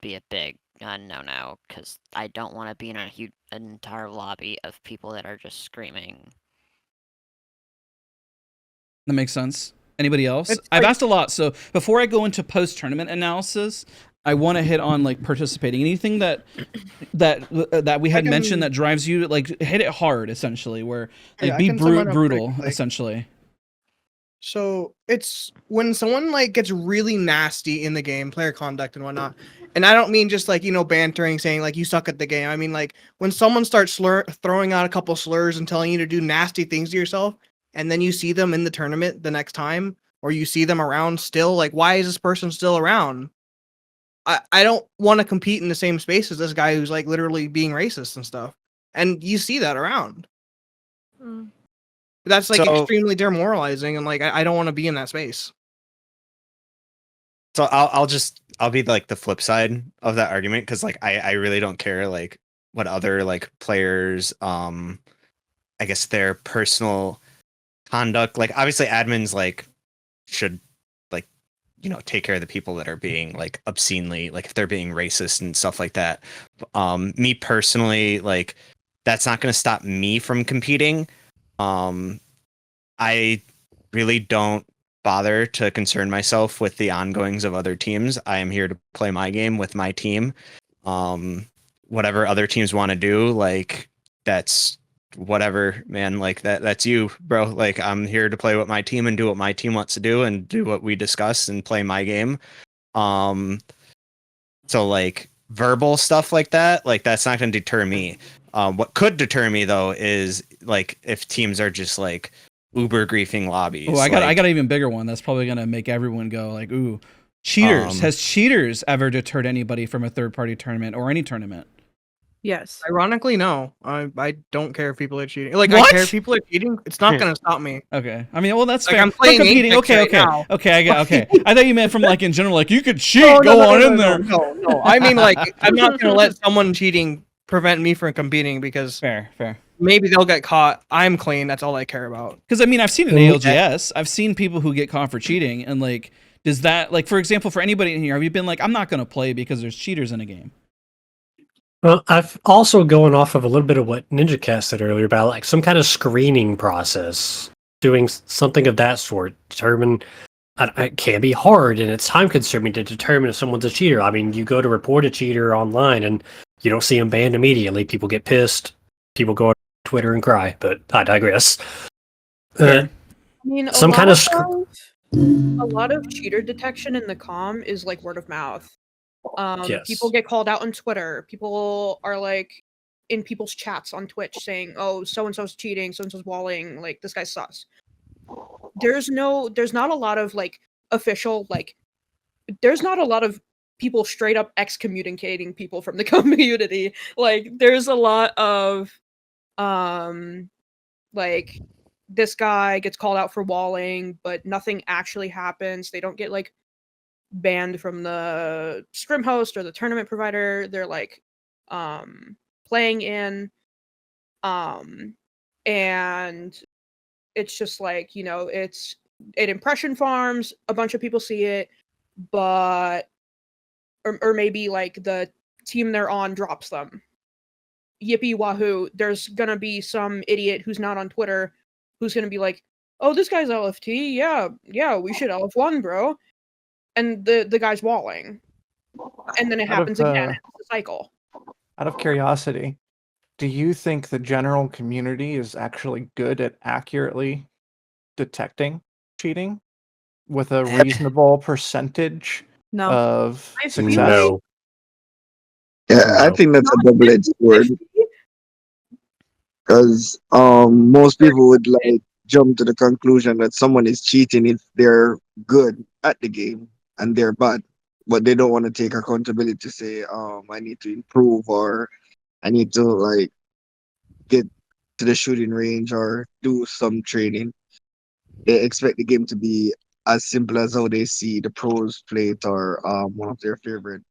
be a big no, because I don't want to be in an entire lobby of people that are just screaming.
That makes sense. Anybody else? I've asked a lot, so before I go into post-tournament analysis, I want to hit on like participating. Anything that we had mentioned that drives you, like hit it hard, essentially, where like be brutal, essentially.
So it's when someone like gets really nasty in the game, player conduct and whatnot. And I don't mean just like, bantering, saying like you suck at the game. I mean like when someone starts throwing out a couple slurs and telling you to do nasty things to yourself, and then you see them in the tournament the next time, or you see them around still, like why is this person still around? I don't want to compete in the same space as this guy who's like literally being racist and stuff. And you see that around. That's like extremely demoralizing, and like I don't want to be in that space.
So I'll be like the flip side of that argument, because like I really don't care like what other like players I guess their personal conduct, like obviously admins like should like take care of the people that are being like obscenely, like if they're being racist and stuff like that. Me personally, like that's not going to stop me from competing. I really don't bother to concern myself with the ongoings of other teams. I am here to play my game with my team. Whatever other teams want to do, like that's whatever, man. Like that's you, bro. Like I'm here to play with my team and do what my team wants to do and do what we discuss and play my game. So like verbal stuff like that, like that's not going to deter me. What could deter me though is like if teams are just like uber griefing lobbies.
Oh, I got an even bigger one that's probably gonna make everyone go like, ooh, cheaters. Has cheaters ever deterred anybody from a third-party tournament or any tournament?
Yes.
Ironically, no. I don't care if people are cheating. Like
What?
I care if people are cheating. It's not gonna stop me.
Okay. I mean, well, that's
Like,
fair.
I'm playing
competing.
Apex
Okay.
right now.
Okay. I thought you meant from like in general, like you could cheat.
No,
Go on in there.
No. I mean, like I'm not gonna let someone cheating prevent me from competing, because
Fair.
maybe they'll get caught. I'm clean. That's all I care about.
Because I mean, I've seen in ALGS, I've seen people who get caught for cheating, and like, does that, like, for example, for anybody in here, have you been like, I'm not gonna play because there's cheaters in a game?
Well, I've also going off of a little bit of what Ninjacat said earlier about like some kind of screening process, doing something of that sort. Determine it can be hard and it's time consuming to determine if someone's a cheater. I mean, you go to report a cheater online and you don't see them banned immediately. People get pissed. People go on Twitter and cry. But I digress.
I mean,
Some kind of
a lot of cheater detection in the comm is like word of mouth.
Yes.
People get called out on Twitter. People are like in people's chats on Twitch saying, "Oh, so and so's cheating, so and so's walling, like this guy sucks." There's not a lot of like official there's not a lot of people straight up excommunicating people from the community. Like there's a lot of like this guy gets called out for walling, but nothing actually happens. They don't get like banned from the scrim host or the tournament provider. They're like playing in and it's just like, you know, it impression farms, a bunch of people see it, but or maybe like the team they're on drops them. Yippee wahoo, there's gonna be some idiot who's not on Twitter who's gonna be like, "Oh, this guy's LFT, yeah, we should LF1, bro." And the guy's walling. And then it happens again. It's a cycle.
Out of curiosity, do you think the general community is actually good at accurately detecting cheating with a reasonable percentage
No.
of
I
success?
No.
Yeah, I think that's a double-edged sword because most people would like jump to the conclusion that someone is cheating if they're good at the game and they're bad, but they don't want to take accountability to say, I need to improve or I need to like get to the shooting range or do some training. They expect the game to be as simple as how they see the pros play it or one of their favorite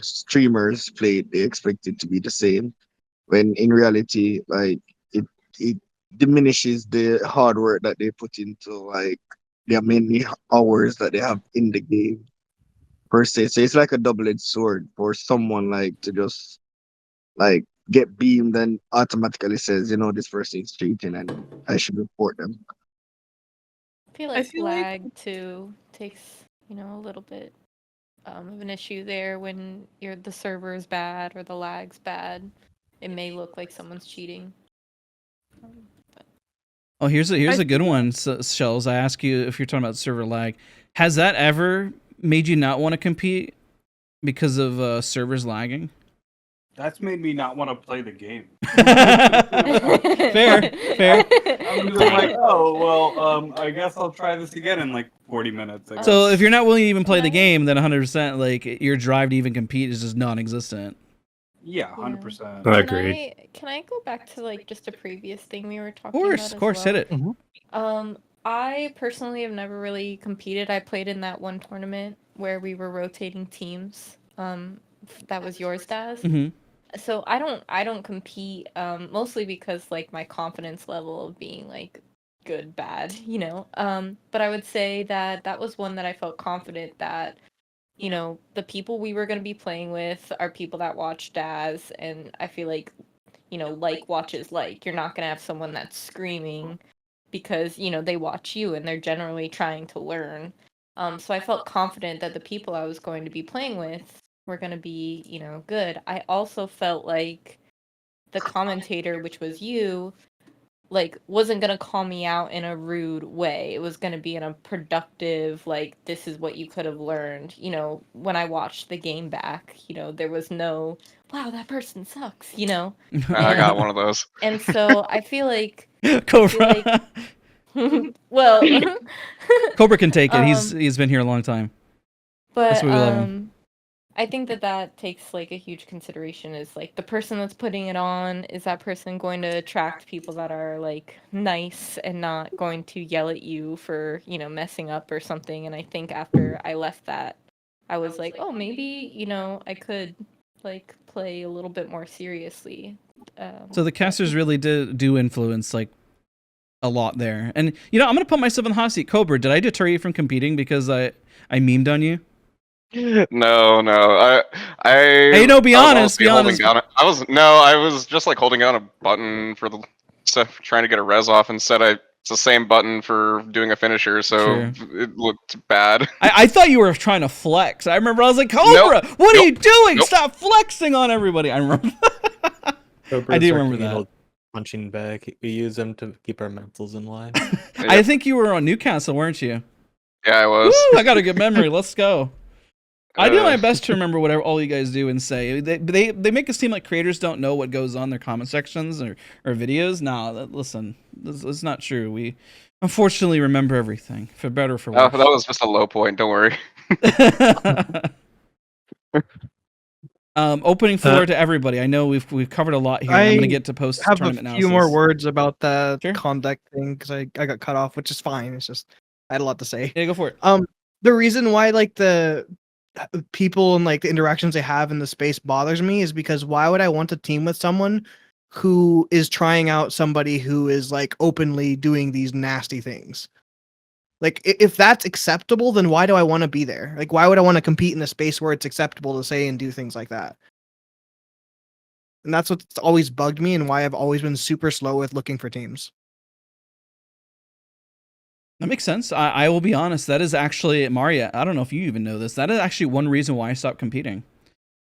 streamers play it. They expect it to be the same. When in reality, like it diminishes the hard work that they put into like their many hours that they have in the game per se. So it's like a double-edged sword for someone like to just like get beamed and automatically says, you know, this person is cheating and I should report them.
I feel like lag too takes, you know, a little bit of an issue there when the server is bad or the lag's bad. It may look like someone's cheating.
Oh, here's a good one, Shells. I ask you if you're talking about server lag. Has that ever made you not want to compete because of servers lagging?
That's made me not want to play the game.
Fair.
I'm just like, oh well, I guess I'll try this again in like 40 minutes. I guess.
So if you're not willing to even play the game, then 100% like your drive to even compete is just non-existent.
Yeah, 100%.
I agree.
Can I go back to like just a previous thing we were talking about?
Of course, hit it.
I personally have never really competed. I played in that one tournament where we were rotating teams. That was yours, Daz.
Mm-hmm.
So I don't compete mostly because like my confidence level of being like good, bad, you know. But I would say that was one that I felt confident that, you know, the people we were going to be playing with are people that watch Daz, and I feel like, you know, like watches like. You're not going to have someone that's screaming because, you know, they watch you and they're generally trying to learn. So I felt confident that the people I was going to be playing with were going to be, you know, good. I also felt like the commentator, which was you, like wasn't going to call me out in a rude way. It was going to be in a productive, like, this is what you could have learned. You know, when I watched the game back, you know, there was no, wow, that person sucks, you know.
I got one of those.
And so I feel like
Cobra.
well,
Cobra can take it. He's been here a long time.
But
That's why we love him.
I think that takes like a huge consideration is like the person that's putting it on, is that person going to attract people that are like nice and not going to yell at you for, you know, messing up or something. And I think after I left that, I was like, oh, maybe, you know, I could like play a little bit more seriously.
So the casters really do influence like a lot there. And you know, I'm gonna put myself in the hot seat. Cobra, did I deter you from competing because I memed on you?
No, no.
Hey, no, be
I was
honest.
honestly
Be
holding
honest.
down. I was just like holding down a button for the stuff, trying to get a res off. Instead, it's the same button for doing a finisher, so
True.
it looked bad.
I thought you were trying to flex. I remember I was like, Cobra,
Nope.
what are you
Nope.
doing?
Nope.
Stop flexing on everybody. I remember. I do remember that.
Punching bag. We use them to keep our mentals in line.
I think you were on Newcastle, weren't you?
Yeah, I was.
Woo, I got a good memory. Let's go. I do my best to remember whatever all you guys do and say. They make it seem like creators don't know what goes on in their comment sections or videos. No, listen, it's not true. We unfortunately remember everything, for better or for worse.
Oh, that was just a low point. Don't worry.
Opening floor to everybody. I know we've covered a lot here. I'm gonna get to post
have
tournament
a few more
analysis.
words about the conduct thing because I got cut off, which is fine. It's just I had a lot to say.
Yeah, go for it.
The reason why like the people and like the interactions they have in the space bothers me is because why would I want to team with someone who is trying out somebody who is like openly doing these nasty things? Like if that's acceptable, then why do I want to be there? Like why would I want to compete in a space where it's acceptable to say and do things like that? And that's what's always bugged me and why I've always been super slow with looking for teams.
That makes sense. I will be honest. That is actually, Maria, I don't know if you even know this. That is actually one reason why I stopped competing.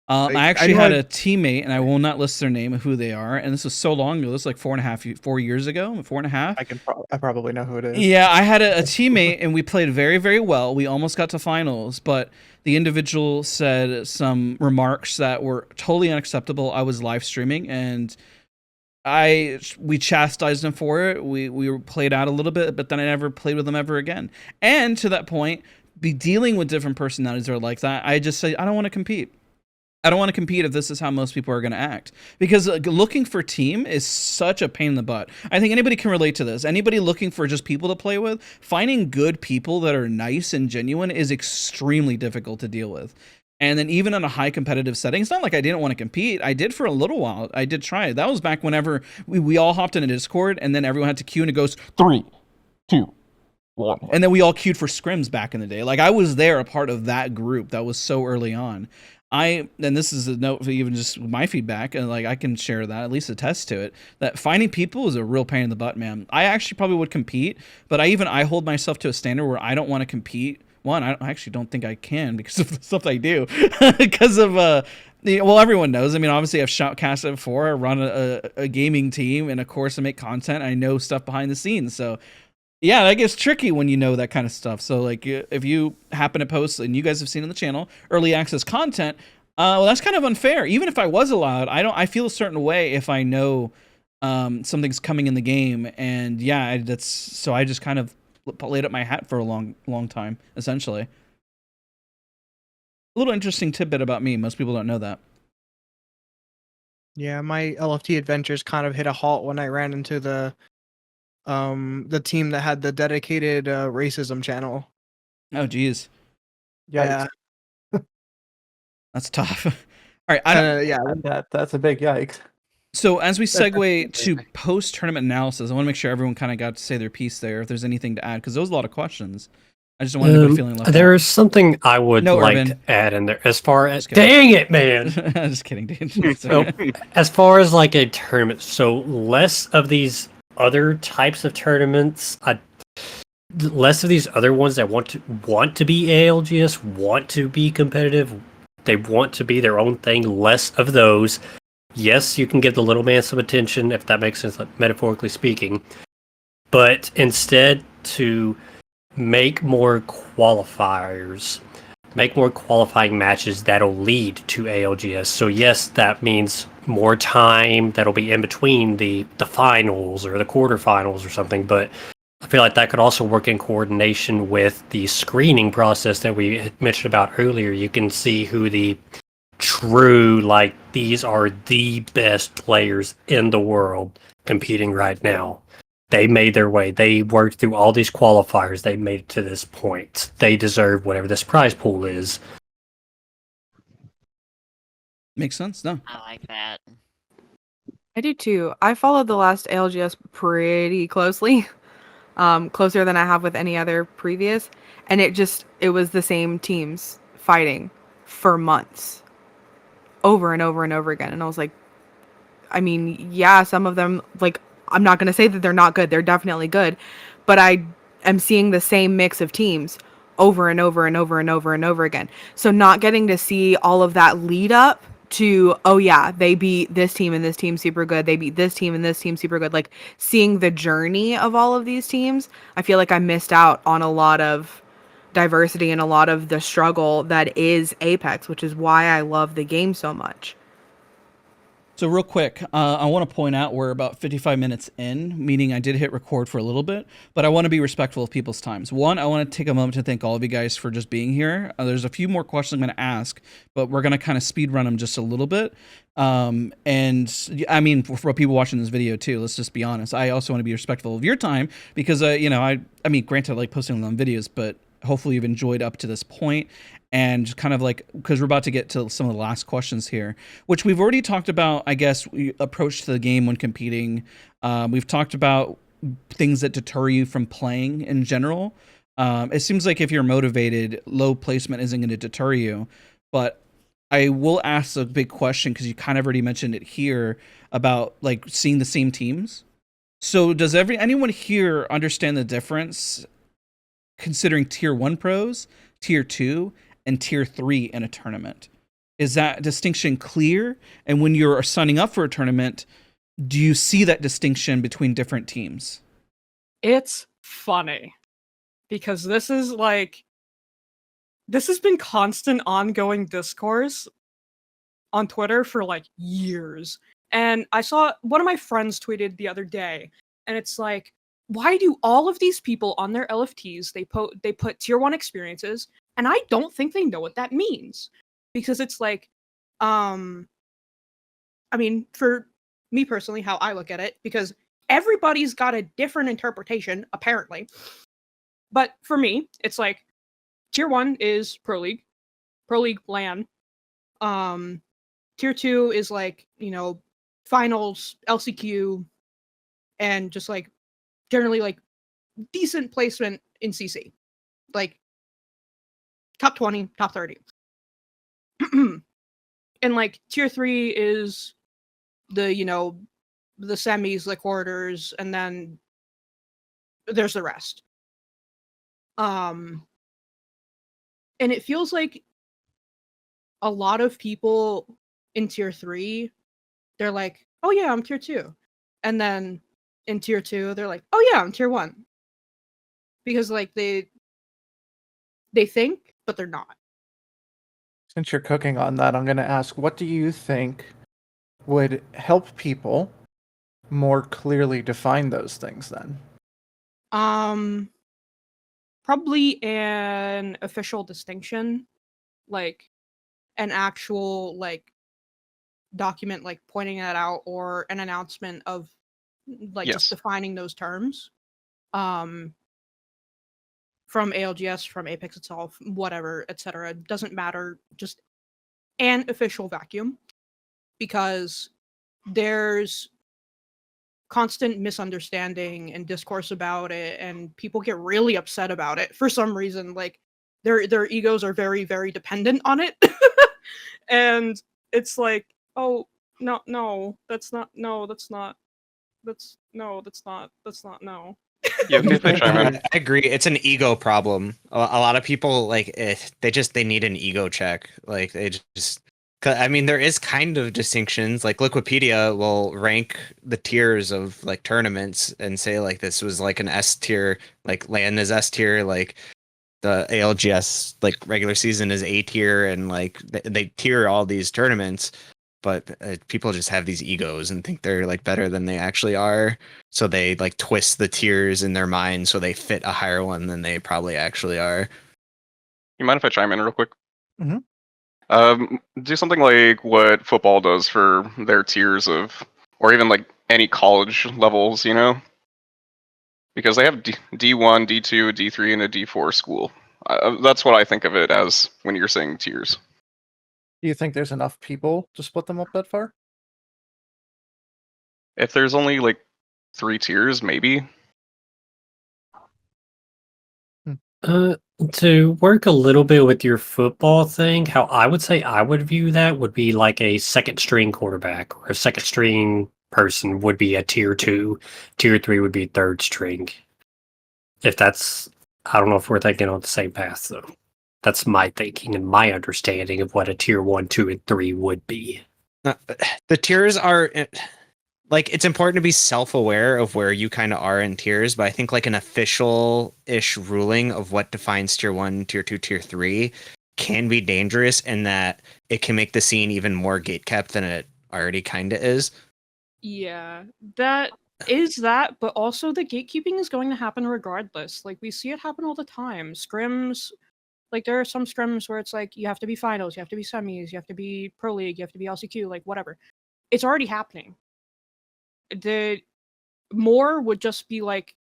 I actually had a teammate, and I will not list their name of who they are. And this was so long ago. This was like 4 years ago, 4.5.
I probably know who it is.
Yeah, I had a teammate, and we played very, very well. We almost got to finals, but the individual said some remarks that were totally unacceptable. I was live streaming, and we chastised him for it. We played out a little bit, but then I never played with him ever again. And to that point, be dealing with different personalities that are like that, I just say I don't want to compete. I don't want to compete if this is how most people are going to act, because looking for team is such a pain in the butt. I think anybody can relate to this. Anybody looking for just people to play with, finding good people that are nice and genuine is extremely difficult to deal with. And then even in a high competitive setting, it's not like I didn't want to compete. I did for a little while. I did try it. That was back whenever we all hopped in a Discord, and then everyone had to queue, and it goes 3, 2, 1. And then we all queued for scrims back in the day. Like I was there, a part of that group. That was so early on. And this is a note for even just my feedback, and like I can share that, at least attest to it, that finding people is a real pain in the butt, man. I actually probably would compete, but I hold myself to a standard where I don't want to compete. One, I actually don't think I can because of the stuff I do, because of well, everyone knows. I mean, obviously I've shoutcasted before. I run a gaming team, and of course I make content. I know stuff behind the scenes, so. Yeah, that gets tricky when you know that kind of stuff. So, like, if you happen to post, and you guys have seen on the channel, early access content, well, that's kind of unfair. Even if I was allowed, I feel a certain way if I know something's coming in the game, and yeah, so I just kind of laid up my hat for a long time, essentially. A little interesting tidbit about me. Most people don't know that.
Yeah, my LFT adventures kind of hit a halt when I ran into the team that had the dedicated racism channel.
Oh geez.
Yeah.
That's tough. All right,
that's a big yikes.
So as we segue to post-tournament analysis, I want to make sure everyone kind of got to say their piece there, if there's anything to add, because there was a lot of questions. I just don't want anybody feeling left out.
There's something I would like
Urban.
to add in there as far as dang it, man.
Just kidding, dude.
So as far as like a tournament, so less of these other types of tournaments, less of these other ones that want to be ALGS, want to be competitive, they want to be their own thing, less of those. Yes, you can give the little man some attention, if that makes sense, like, metaphorically speaking, but instead to make more qualifiers, make more qualifying matches that'll lead to ALGS. So yes, that means more time that'll be in between the finals or the quarterfinals or something, but I feel like that could also work in coordination with the screening process that we had mentioned about earlier. You can see who the true, like, these are the best players in the world competing right now. They made their way. They worked through all these qualifiers. They made it to this point. They deserve whatever this prize pool is.
Makes sense, no?
I like that.
I do too. I followed the last ALGS pretty closely, closer than I have with any other previous, and it was the same teams fighting for months, over and over and over again. And I was like, I mean, yeah, some of them, like, I'm not going to say that they're not good. They're definitely good. But I am seeing the same mix of teams over and over and over and over and over again. So not getting to see all of that lead up to, oh yeah, they beat this team and this team super good. They beat this team and this team super good. Like, seeing the journey of all of these teams, I feel like I missed out on a lot of diversity and a lot of the struggle that is Apex, which is why I love the game so much.
So real quick, I want to point out we're about 55 minutes in, meaning I did hit record for a little bit, but I want to be respectful of people's times. One, I want to take a moment to thank all of you guys for just being here. There's a few more questions I'm going to ask, but we're going to kind of speed run them just a little bit. And I mean, for people watching this video too, let's just be honest. I also want to be respectful of your time because, you know, I mean, granted, I like posting them on videos, but hopefully you've enjoyed up to this point. And kind of like, because we're about to get to some of the last questions here, which we've already talked about, I guess, approach to the game when competing. We've talked about things that deter you from playing in general. It seems like if you're motivated, low placement isn't going to deter you. But I will ask a big question, because you kind of already mentioned it here, about like seeing the same teams. So does anyone here understand the difference considering tier 1 pros, tier 2, and tier 3 in a tournament? Is that distinction clear? And when you're signing up for a tournament, do you see that distinction between different teams?
It's funny because this has been constant ongoing discourse on Twitter for like years. And I saw one of my friends tweeted the other day, and it's like, why do all of these people on their LFTs, they put tier 1 experiences, and I don't think they know what that means. Because it's like, I mean, for me personally, how I look at it, because everybody's got a different interpretation, apparently. But for me, it's like, tier 1 is Pro League LAN. Tier 2 is like, you know, finals, LCQ, and just like, generally like decent placement in CC. Like, top 20, top 30. And like tier 3 is the, you know, the semis, the quarters, and then there's the rest. And it feels like a lot of people in tier 3, they're like, oh yeah, I'm tier 2. And then in tier 2, they're like, oh yeah, I'm tier 1. Because like they think, but they're not.
Since you're cooking on that, I'm going to ask, what do you think would help people more clearly define those things then?
Probably an official distinction, like an actual like document like pointing that out, or an announcement of like just defining those terms. From ALGS, from Apex itself, whatever, etc. Doesn't matter, just an official vacuum, because there's constant misunderstanding and discourse about it, and people get really upset about it for some reason. Like their egos are very, very dependent on it. And it's like, oh no, that's not no.
Yeah, if I chime in.
I agree. It's an ego problem. A lot of people like they need an ego check. Like they just. I mean, there is kind of distinctions. Like Liquipedia will rank the tiers of like tournaments and say like this was like an S tier, like LAN is S tier, like the ALGS like regular season is A tier, and like they tier all these tournaments. But people just have these egos and think they're like better than they actually are. So they like twist the tiers in their mind so they fit a higher one than they probably actually are.
You mind if I chime in real quick?
Mm-hmm.
Do something like what football does for their tiers of, or even like any college levels, you know? Because they have D1, D2, D3, and a D4 school. That's what I think of it as when you're saying tiers.
Do you think there's enough people to split them up that far?
If there's only like 3 tiers, maybe.
To work a little bit with your football thing, how I would say I would view that would be like a second string quarterback or a second string person would be a tier 2, tier 3 would be third string. If that's, I don't know if we're thinking on the same path though. That's my thinking and my understanding of what a tier 1, 2, and 3 would be.
The tiers are like, it's important to be self-aware of where you kind of are in tiers, but I think like an official-ish ruling of what defines tier 1, tier 2, tier 3 can be dangerous in that it can make the scene even more gatekept than it already kind of is.
Yeah, that is that, but also the gatekeeping is going to happen regardless. Like we see it happen all the time. Scrims, like there are some scrims where it's like you have to be finals, you have to be semis, you have to be pro league, you have to be LCQ, like whatever. It's already happening. The more would just be like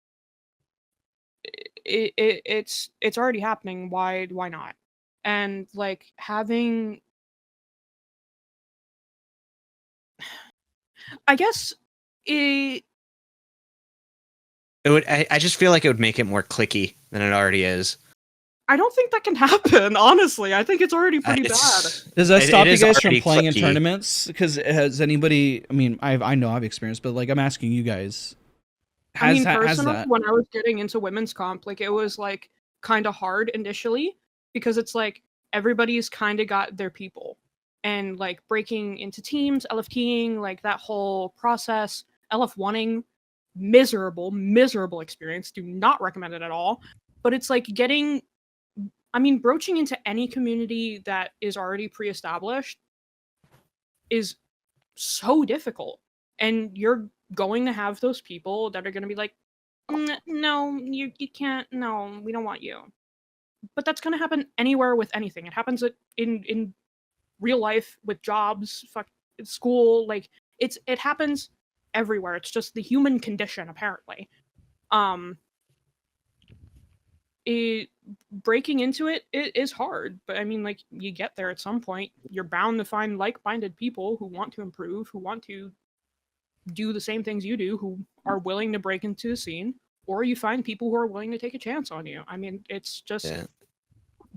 it's already happening. Why not? And like having, I guess it.
It would. I just feel like it would make it more clicky than it already is.
I don't think that can happen. Honestly, I think it's already pretty bad.
Does that stop you guys from
already
playing in
clicky.
tournaments? Because has anybody? I mean, I know I've experienced, but like I'm asking you guys.
I mean,
Has
personally,
that?
when I was getting into women's comp, like it was like kind of hard initially because it's like everybody's kind of got their people, and like breaking into teams, LFTing, like that whole process, LF1ing, miserable experience. Do not recommend it at all. But it's like getting, I mean, broaching into any community that is already pre-established is so difficult, and you're going to have those people that are going to be like, no, you can't, no, we don't want you. But that's going to happen anywhere with anything. It happens in real life with jobs, school, like it happens everywhere. It's just the human condition, apparently. Breaking into it is hard, but I mean, like, you get there at some point. You're bound to find like-minded people who want to improve, who want to do the same things you do, who are willing to break into the scene, or you find people who are willing to take a chance on you. I mean, it's just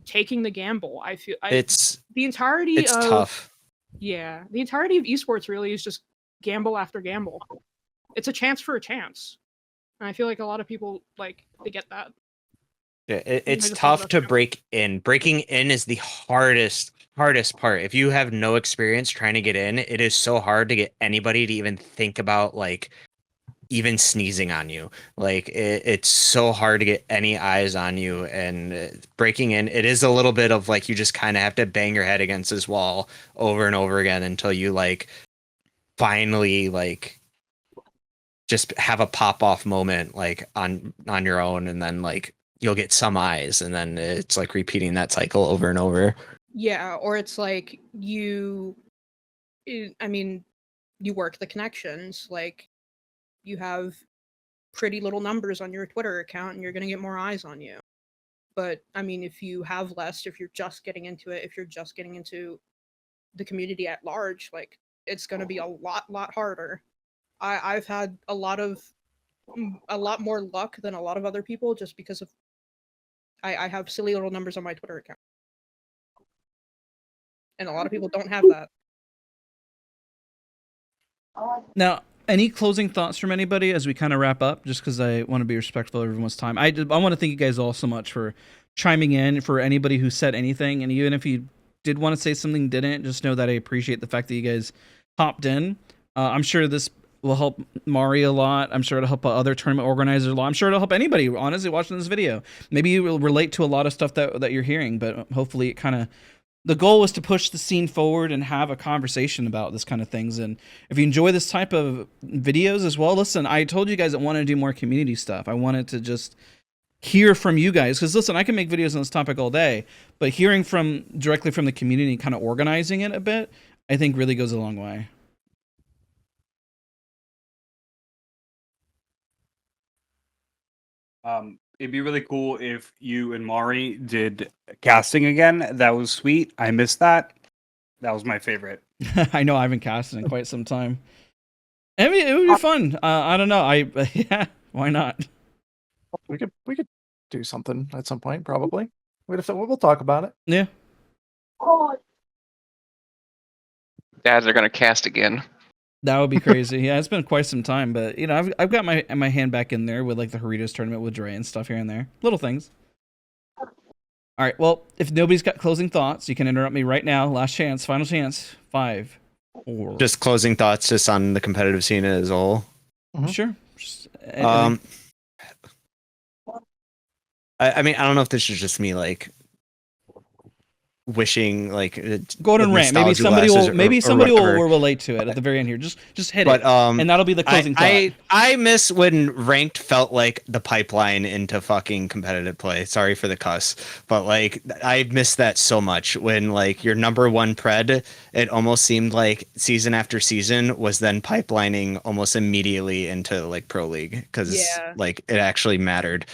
taking the gamble. I feel
It's
the entirety
it's
of
tough.
Yeah, the entirety of esports really is just gamble after gamble. It's a chance for a chance, and I feel like a lot of people like they get that.
Yeah,
I
it's
just
tough
love
to
that.
break in. Breaking in is the hardest part. If you have no experience trying to get in, it is so hard to get anybody to even think about like even sneezing on you. Like it's so hard to get any eyes on you, and breaking in, it is a little bit of like you just kind of have to bang your head against this wall over and over again until you like finally like just have a pop off moment like on your own, and then like you'll get some eyes, and then it's like repeating that cycle over and over.
Yeah, or it's like I mean, you work the connections. Like, you have pretty little numbers on your Twitter account, and you're going to get more eyes on you. But, I mean, if you have less, if you're just getting into it, if you're just getting into the community at large, like, it's going to be a lot harder. I've had a lot more luck than a lot of other people just because of I have silly little numbers on my Twitter account. And a lot of people don't have that.
Now, any closing thoughts from anybody as we kind of wrap up? Just because I want to be respectful of everyone's time. I want to thank you guys all so much for chiming in. For anybody who said anything, and even if you did want to say something, didn't, just know that I appreciate the fact that you guys hopped in. I'm sure this will help Mari a lot. I'm sure it'll help other tournament organizers a lot. I'm sure it'll help anybody, honestly, watching this video. Maybe you will relate to a lot of stuff that you're hearing, but hopefully it kind of... The goal was to push the scene forward and have a conversation about this kind of things. And if you enjoy this type of videos as well, listen, I told you guys I wanted to do more community stuff. I wanted to just hear from you guys. Because listen, I can make videos on this topic all day, but hearing directly from the community and kind of organizing it a bit, I think really goes a long way.
It'd be really cool if you and Mari did casting again. That was sweet. I missed that. That was my favorite.
I know I haven't casted in quite some time. I mean, it would be fun. I don't know. Yeah, why not?
We could do something at some point, probably. We'll talk about it.
Yeah.
Dads are gonna cast again.
That would be crazy. Yeah, it's been quite some time, but you know, I've got my hand back in there with like the Doritos tournament with Dre and stuff here and there, little things. All right. Well, if nobody's got closing thoughts, you can interrupt me right now. Last chance, final chance. 5, 4.
Just closing thoughts, just on the competitive scene as a whole.
Sure.
I mean, I don't know if this is just me like wishing like
Golden rant. Maybe somebody will relate to it at the very end here. Just hit it, and that'll be the closing thought.
I miss when ranked felt like the pipeline into fucking competitive play. Sorry for the cuss, but like I miss that so much. When like your number one pred, it almost seemed like season after season was then pipelining almost immediately into like pro league because like it actually mattered.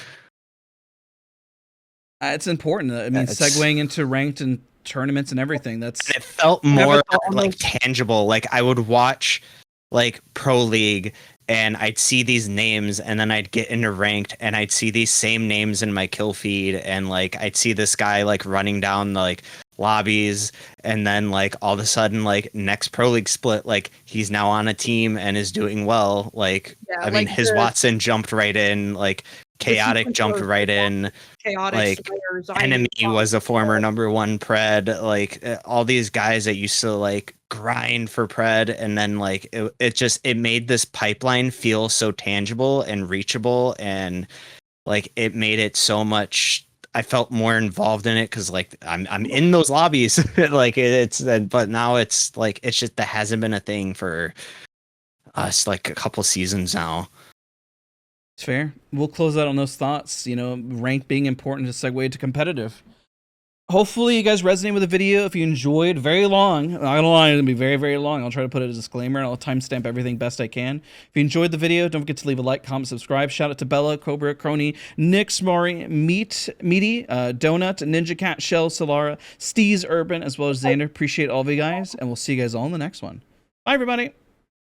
It's important. I mean, segueing into ranked and tournaments and everything.
And it felt more like tangible. Like I would watch like Pro League and I'd see these names and then I'd get into ranked and I'd see these same names in my kill feed and like I'd see this guy like running down like lobbies and then like all of a sudden like next Pro League split like he's now on a team and is doing well. Like I mean his Watson jumped right in, like Chaotic jumped right in.
Chaotic,
like Enemy was a former number one pred. Like all these guys that used to like grind for pred, and then like it made this pipeline feel so tangible and reachable, and like it made it so much. I felt more involved in it because like I'm in those lobbies. Like but now it's like it's just that hasn't been a thing for us like a couple seasons now.
It's fair. We'll close out on those thoughts. You know, rank being important to segue to competitive. Hopefully you guys resonate with the video. If you enjoyed, very long. I'm not gonna lie, it's gonna be very, very long. I'll try to put it as a disclaimer and I'll timestamp everything best I can. If you enjoyed the video, don't forget to leave a like, comment, subscribe. Shout out to Bella, Cobra, Crohnie, Nicewigg, Meaty Donut, Ninjacat, Shell, Solara, Steez Urban, as well as Xander. Appreciate all of you guys, and we'll see you guys all in the next one. Bye, everybody.